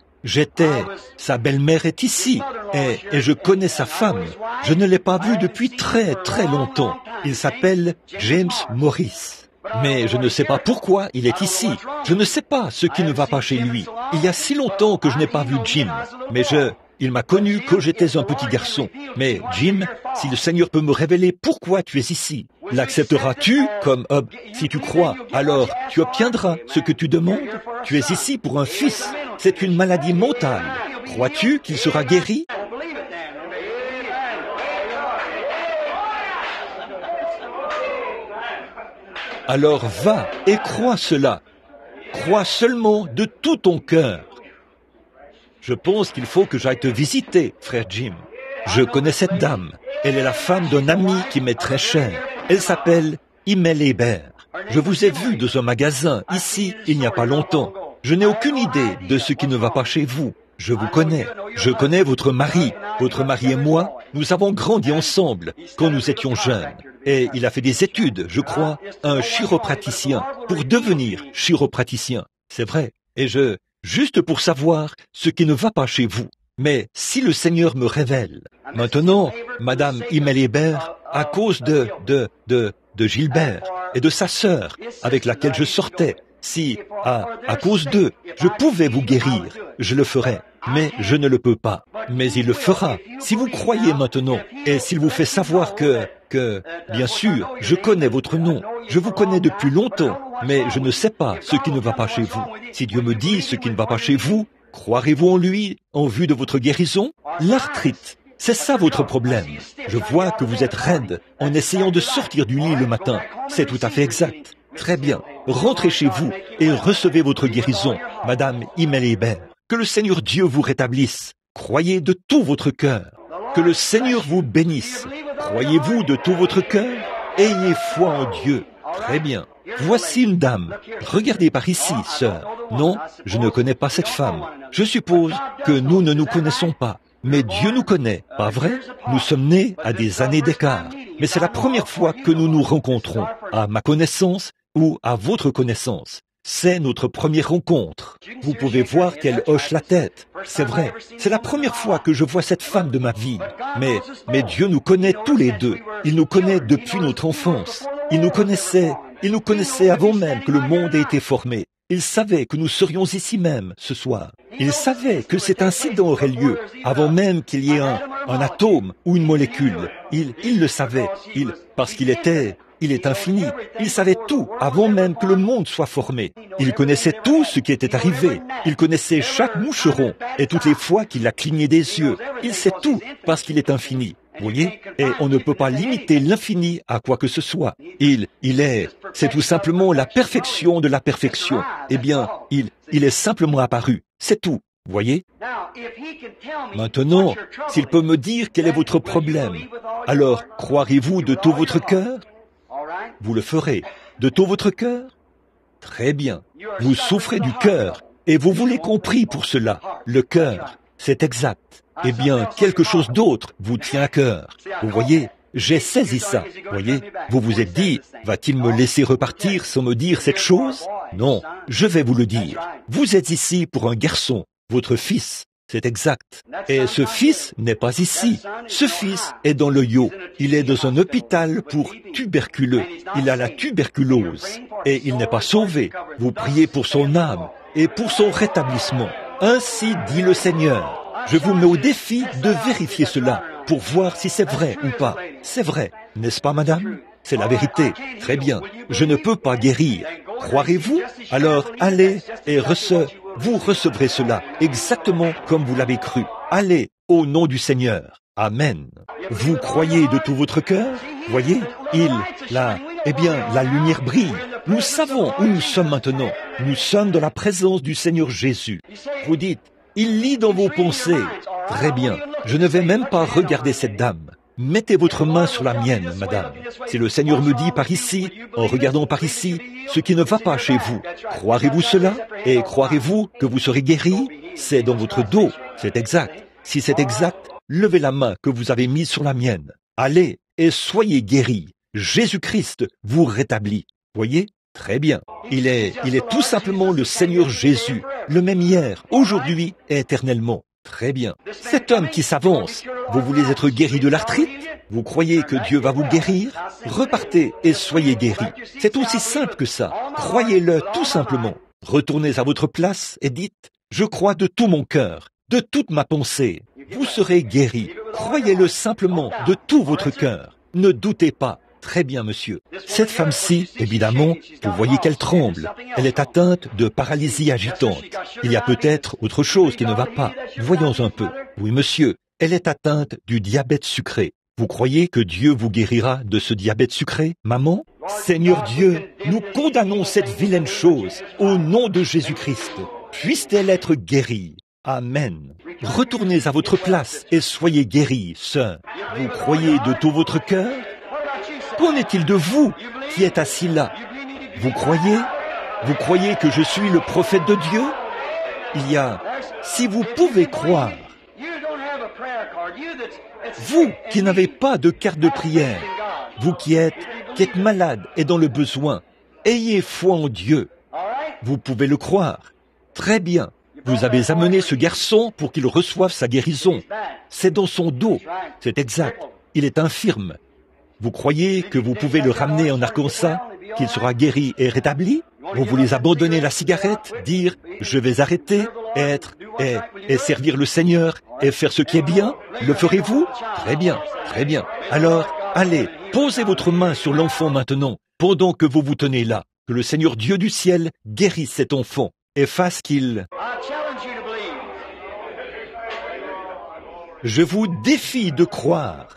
Sa belle-mère est ici, et je connais sa femme. Je ne l'ai pas vu depuis très très longtemps. Il s'appelle James Morris. Mais je ne sais pas pourquoi il est ici. Je ne sais pas ce qui ne va pas chez lui. Il y a si longtemps que je n'ai pas vu Jim. Mais il m'a connu quand j'étais un petit garçon. Mais Jim, si le Seigneur peut me révéler pourquoi tu es ici. L'accepteras-tu comme si tu crois, alors tu obtiendras ce que tu demandes. Tu es ici pour un fils. C'est une maladie mentale. Crois-tu qu'il sera guéri? Alors va et crois cela. Crois seulement de tout ton cœur. Je pense qu'il faut que j'aille te visiter, frère Jim. Je connais cette dame. Elle est la femme d'un ami qui m'est très cher. Elle s'appelle Imel Hébert. Je vous ai vu dans un magasin, ici, il n'y a pas longtemps. Je n'ai aucune idée de ce qui ne va pas chez vous. Je vous connais. Je connais votre mari. Votre mari et moi, nous avons grandi ensemble quand nous étions jeunes. Et il a fait des études, je crois, un chiropraticien, pour devenir chiropraticien. C'est vrai. Et juste pour savoir ce qui ne va pas chez vous. Mais si le Seigneur me révèle, maintenant, Madame Imel Hébert, à cause de Gilbert et de sa sœur avec laquelle je sortais, si, à cause d'eux, je pouvais vous guérir, je le ferais. Mais je ne le peux pas. Mais il le fera. Si vous croyez maintenant, et s'il vous fait savoir que, bien sûr, je connais votre nom, je vous connais depuis longtemps, mais je ne sais pas ce qui ne va pas chez vous. Si Dieu me dit ce qui ne va pas chez vous, croirez-vous en lui en vue de votre guérison? L'arthrite, c'est ça votre problème. Je vois que vous êtes raide en essayant de sortir du lit le matin. C'est tout à fait exact. Très bien. Rentrez chez vous et recevez votre guérison, Madame Imel Hébert. Que le Seigneur Dieu vous rétablisse. Croyez de tout votre cœur. Que le Seigneur vous bénisse. Croyez-vous de tout votre cœur? Ayez foi en Dieu. Très bien. Voici une dame. Regardez par ici, sœur. Non, je ne connais pas cette femme. Je suppose que nous ne nous connaissons pas. Mais Dieu nous connaît, pas vrai? Nous sommes nés à des années d'écart. Mais c'est la première fois que nous nous rencontrons, à ma connaissance ou à votre connaissance. C'est notre première rencontre. Vous pouvez voir qu'elle hoche la tête. C'est vrai, c'est la première fois que je vois cette femme de ma vie. Mais Dieu nous connaît tous les deux. Il nous connaît depuis notre enfance. Il nous connaissait avant même que le monde ait été formé. Il savait que nous serions ici même ce soir. Il savait que cet incident aurait lieu avant même qu'il y ait un atome ou une molécule. Il le savait, parce qu'il est infini. Il savait tout avant même que le monde soit formé. Il connaissait tout ce qui était arrivé. Il connaissait chaque moucheron et toutes les fois qu'il a cligné des yeux. Il sait tout parce qu'il est infini. Vous voyez? Et on ne peut pas limiter l'infini à quoi que ce soit. C'est tout simplement la perfection de la perfection. Eh bien, il est simplement apparu. C'est tout. Vous voyez? Maintenant, s'il peut me dire quel est votre problème, alors croirez-vous de tout votre cœur? Vous le ferez. De tout votre cœur? Très bien. Vous souffrez du cœur et vous voulez qu'on prie pour cela. Le cœur, c'est exact. Eh bien, quelque chose d'autre vous tient à cœur. Vous voyez, j'ai saisi ça. Vous voyez, vous vous êtes dit, va-t-il me laisser repartir sans me dire cette chose? Non, je vais vous le dire. Vous êtes ici pour un garçon, votre fils. C'est exact. Et ce fils n'est pas ici. Ce fils est dans le Yo. Il est dans un hôpital pour tuberculeux. Il a la tuberculose. Et il n'est pas sauvé. Vous priez pour son âme et pour son rétablissement. Ainsi dit le Seigneur. Je vous mets au défi de vérifier cela pour voir si c'est vrai ou pas. C'est vrai, n'est-ce pas, madame? C'est la vérité. Très bien. Je ne peux pas guérir. Croirez-vous? Alors allez et vous recevrez cela exactement comme vous l'avez cru. Allez au nom du Seigneur. Amen. Vous croyez de tout votre cœur? Voyez, la lumière brille. Nous savons où nous sommes maintenant. Nous sommes dans la présence du Seigneur Jésus. Vous dites, il lit dans vos pensées. Très bien. Je ne vais même pas regarder cette dame. Mettez votre main sur la mienne, madame. Si le Seigneur me dit par ici, en regardant par ici, ce qui ne va pas chez vous, croirez-vous cela? Et croirez-vous que vous serez guéri? C'est dans votre dos, c'est exact. Si c'est exact, levez la main que vous avez mise sur la mienne. Allez et soyez guéris. Jésus-Christ vous rétablit. Voyez? Très bien. Il est tout simplement le Seigneur Jésus, le même hier, aujourd'hui et éternellement. Très bien. Cet homme qui s'avance, vous voulez être guéri de l'arthrite? Vous croyez que Dieu va vous guérir? Repartez et soyez guéri. C'est aussi simple que ça. Croyez-le tout simplement. Retournez à votre place et dites, je crois de tout mon cœur, de toute ma pensée. Vous serez guéri. Croyez-le simplement de tout votre cœur. Ne doutez pas. Très bien, monsieur. Cette femme-ci, évidemment, vous voyez qu'elle tremble. Elle est atteinte de paralysie agitante. Il y a peut-être autre chose qui ne va pas. Voyons un peu. Oui, monsieur. Elle est atteinte du diabète sucré. Vous croyez que Dieu vous guérira de ce diabète sucré, maman? Seigneur Dieu, nous condamnons cette vilaine chose au nom de Jésus-Christ. Puisse-t-elle être guérie? Amen. Retournez à votre place et soyez guéris, sœur. Vous croyez de tout votre cœur? Qu'en est-il de vous qui êtes assis là? Vous croyez que je suis le prophète de Dieu? Il y a, si vous pouvez croire, vous qui n'avez pas de carte de prière, vous qui êtes malade et dans le besoin, ayez foi en Dieu. Vous pouvez le croire. Très bien. Vous avez amené ce garçon pour qu'il reçoive sa guérison. C'est dans son dos. C'est exact. Il est infirme. Vous croyez que vous pouvez le ramener en Arkansas, qu'il sera guéri et rétabli? Vous voulez abandonner la cigarette, dire « je vais arrêter, être et servir le Seigneur et faire ce qui est bien », le ferez-vous? Très bien, très bien. Alors, allez, posez votre main sur l'enfant maintenant, pendant que vous vous tenez là. Que le Seigneur Dieu du ciel guérisse cet enfant et fasse qu'il... Je vous défie de croire.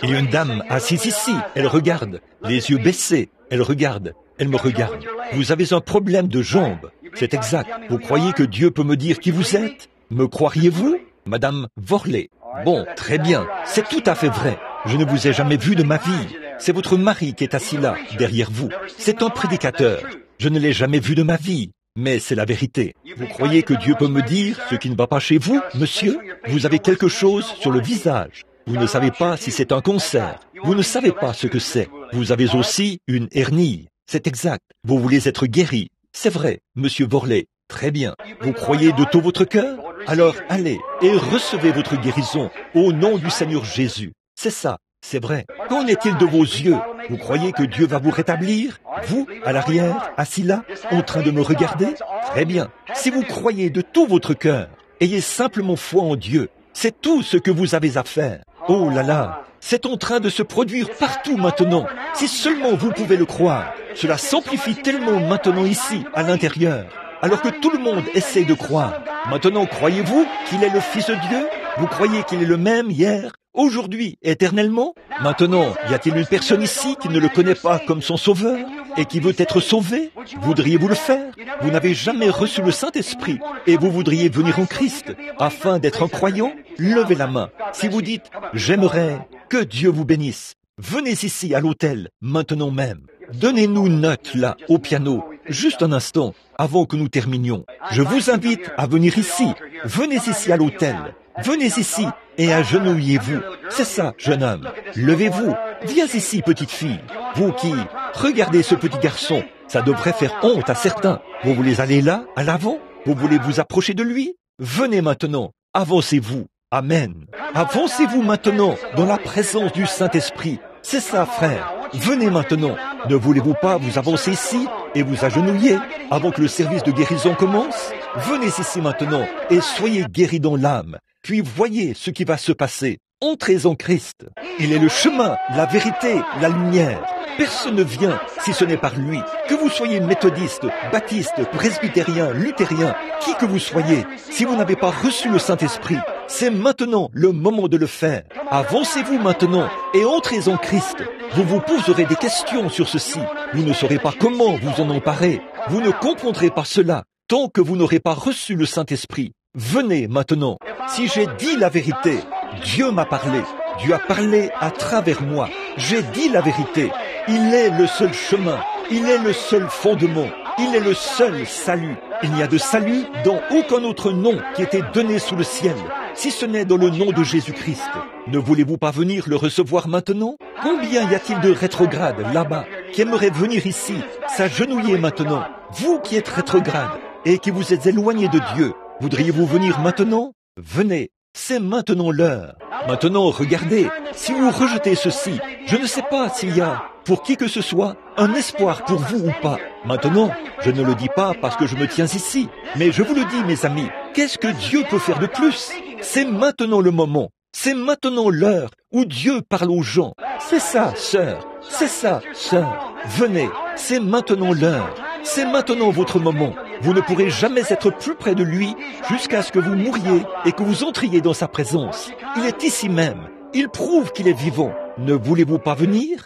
Il y a une dame assise ici, elle regarde, les yeux baissés, elle regarde, elle me regarde. Vous avez un problème de jambes, c'est exact. Vous croyez que Dieu peut me dire qui vous êtes? Me croiriez-vous? Madame Worley. Bon, très bien, c'est tout à fait vrai. Je ne vous ai jamais vu de ma vie. C'est votre mari qui est assis là, derrière vous. C'est un prédicateur. Je ne l'ai jamais vu de ma vie. Mais c'est la vérité. Vous croyez que Dieu peut me dire ce qui ne va pas chez vous, monsieur? Vous avez quelque chose sur le visage. Vous ne savez pas si c'est un cancer. Vous ne savez pas ce que c'est. Vous avez aussi une hernie. C'est exact. Vous voulez être guéri. C'est vrai, monsieur Worley. Très bien. Vous croyez de tout votre cœur? Alors allez et recevez votre guérison au nom du Seigneur Jésus. C'est ça. C'est vrai. Qu'en est-il de vos yeux? Vous croyez que Dieu va vous rétablir? Vous, à l'arrière, assis là, en train de me regarder? Très bien. Si vous croyez de tout votre cœur, ayez simplement foi en Dieu. C'est tout ce que vous avez à faire. Oh là là, c'est en train de se produire partout maintenant. Si seulement vous pouvez le croire. Cela s'amplifie tellement maintenant ici, à l'intérieur. Alors que tout le monde essaie de croire. Maintenant, croyez-vous qu'il est le Fils de Dieu? Vous croyez qu'il est le même hier, aujourd'hui, éternellement? Maintenant, y a-t-il une personne ici qui ne le connaît pas comme son sauveur et qui veut être sauvé? Voudriez-vous le faire? Vous n'avez jamais reçu le Saint-Esprit et vous voudriez venir en Christ afin d'être un croyant? Levez la main. Si vous dites « J'aimerais que Dieu vous bénisse », venez ici à l'hôtel, maintenant même. Donnez-nous une note là, au piano, juste un instant, avant que nous terminions. Je vous invite à venir ici. Venez ici à l'hôtel. Venez ici et agenouillez-vous. C'est ça, jeune homme. Levez-vous. Viens ici, petite fille. Vous qui regardez ce petit garçon, ça devrait faire honte à certains. Vous voulez aller là, à l'avant? Vous voulez vous approcher de lui? Venez maintenant. Avancez-vous. Amen. Avancez-vous maintenant dans la présence du Saint-Esprit. C'est ça, frère. Venez maintenant. Ne voulez-vous pas vous avancer ici et vous agenouiller avant que le service de guérison commence? Venez ici maintenant et soyez guéris dans l'âme. Puis voyez ce qui va se passer. Entrez en Christ. Il est le chemin, la vérité, la lumière. Personne ne vient si ce n'est par lui. Que vous soyez méthodiste, baptiste, presbytérien, luthérien, qui que vous soyez, si vous n'avez pas reçu le Saint-Esprit, c'est maintenant le moment de le faire. Avancez-vous maintenant et entrez en Christ. Vous vous poserez des questions sur ceci. Vous ne saurez pas comment vous en emparer. Vous ne comprendrez pas cela tant que vous n'aurez pas reçu le Saint-Esprit. Venez maintenant. Si j'ai dit la vérité, Dieu m'a parlé. Dieu a parlé à travers moi. J'ai dit la vérité. Il est le seul chemin. Il est le seul fondement. Il est le seul salut. Il n'y a de salut dans aucun autre nom qui était donné sous le ciel, si ce n'est dans le nom de Jésus-Christ. Ne voulez-vous pas venir le recevoir maintenant? Combien y a-t-il de rétrogrades là-bas qui aimeraient venir ici, s'agenouiller maintenant? Vous qui êtes rétrogrades et qui vous êtes éloignés de Dieu, voudriez-vous venir maintenant? Venez. C'est maintenant l'heure. Maintenant, regardez, si vous rejetez ceci, je ne sais pas s'il y a, pour qui que ce soit, un espoir pour vous ou pas. Maintenant, je ne le dis pas parce que je me tiens ici, mais je vous le dis, mes amis, qu'est-ce que Dieu peut faire de plus? C'est maintenant le moment. C'est maintenant l'heure où Dieu parle aux gens. C'est ça, sœur. C'est ça, sœur. Venez, c'est maintenant l'heure. C'est maintenant votre moment. Vous ne pourrez jamais être plus près de lui jusqu'à ce que vous mouriez et que vous entriez dans sa présence. Il est ici même. Il prouve qu'il est vivant. Ne voulez-vous pas venir?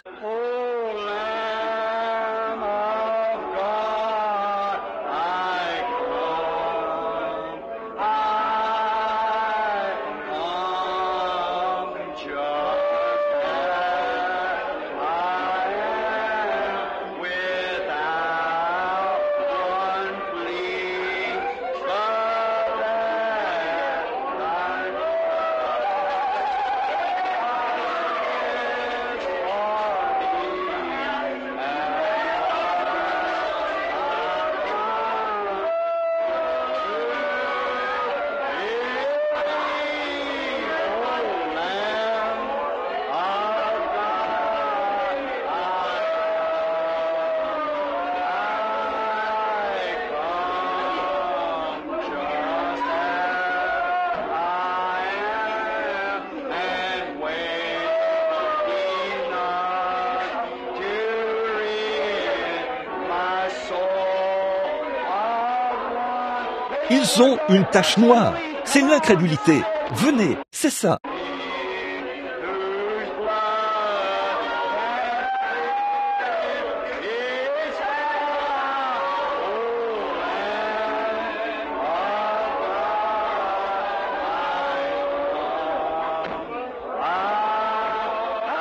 Ils ont une tache noire. C'est l'incrédulité. Venez, c'est ça.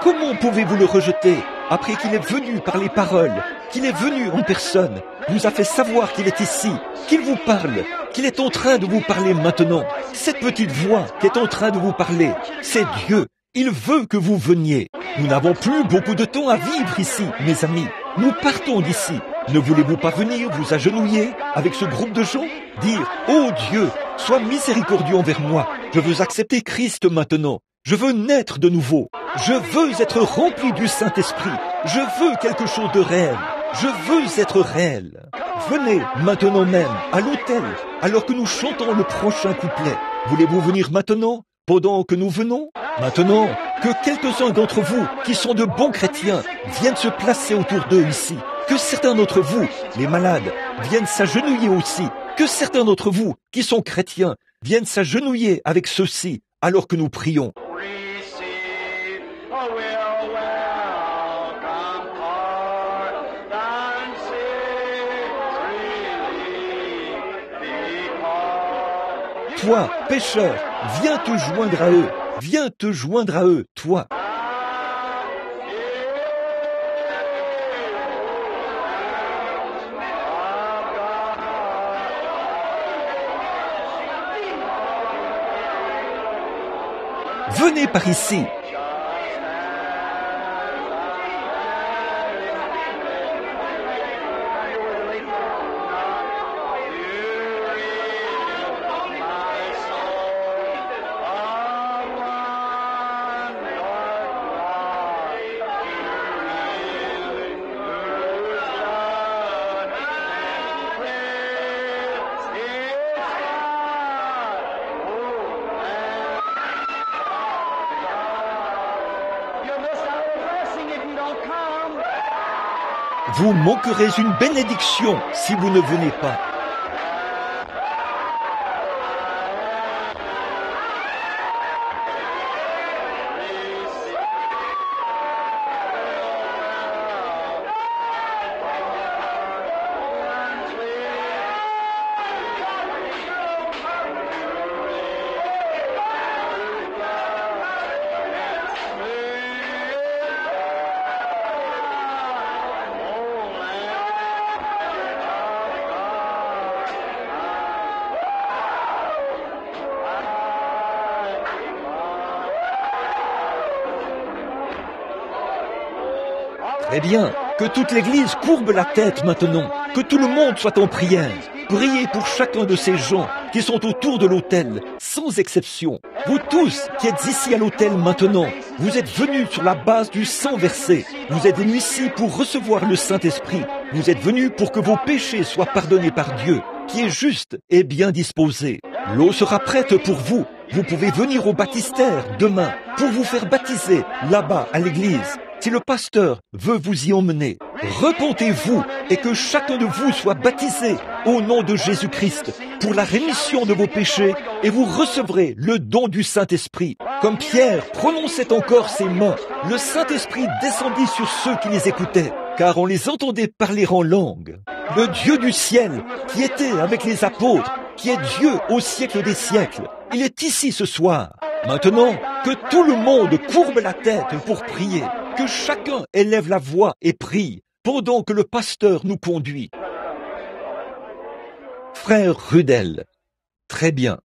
Comment pouvez-vous le rejeter après qu'il est venu par les paroles, qu'il est venu en personne, vous a fait savoir qu'il est ici, qu'il vous parle, qu'il est en train de vous parler maintenant. Cette petite voix qui est en train de vous parler, c'est Dieu. Il veut que vous veniez. Nous n'avons plus beaucoup de temps à vivre ici, mes amis. Nous partons d'ici. Ne voulez-vous pas venir vous agenouiller avec ce groupe de gens? Dire, ô Dieu, sois miséricordieux envers moi. Je veux accepter Christ maintenant. Je veux naître de nouveau. Je veux être rempli du Saint-Esprit. Je veux quelque chose de réel. Je veux être réel. Venez maintenant même à l'autel, alors que nous chantons le prochain couplet. Voulez-vous venir maintenant, pendant que nous venons? Maintenant, que quelques-uns d'entre vous, qui sont de bons chrétiens, viennent se placer autour d'eux ici. Que certains d'entre vous, les malades, viennent s'agenouiller aussi. Que certains d'entre vous, qui sont chrétiens, viennent s'agenouiller avec ceux-ci, alors que nous prions. Toi, pécheur, viens te joindre à eux. Viens te joindre à eux, toi. Venez par ici. Vous manquerez une bénédiction si vous ne venez pas. Eh bien, que toute l'Église courbe la tête maintenant, que tout le monde soit en prière. Priez pour chacun de ces gens qui sont autour de l'autel, sans exception. Vous tous qui êtes ici à l'autel maintenant, vous êtes venus sur la base du sang versé. Vous êtes venus ici pour recevoir le Saint-Esprit. Vous êtes venus pour que vos péchés soient pardonnés par Dieu, qui est juste et bien disposé. L'eau sera prête pour vous. Vous pouvez venir au baptistère demain pour vous faire baptiser là-bas à l'église. Si le pasteur veut vous y emmener, repentez-vous et que chacun de vous soit baptisé au nom de Jésus-Christ pour la rémission de vos péchés et vous recevrez le don du Saint-Esprit. Comme Pierre prononçait encore ses mains, le Saint-Esprit descendit sur ceux qui les écoutaient, car on les entendait parler en langue. Le Dieu du ciel, qui était avec les apôtres, qui est Dieu au siècle des siècles, il est ici ce soir. Maintenant, que tout le monde courbe la tête pour prier, que chacun élève la voix et prie, pendant que le pasteur nous conduit. Frère Rudel, très bien.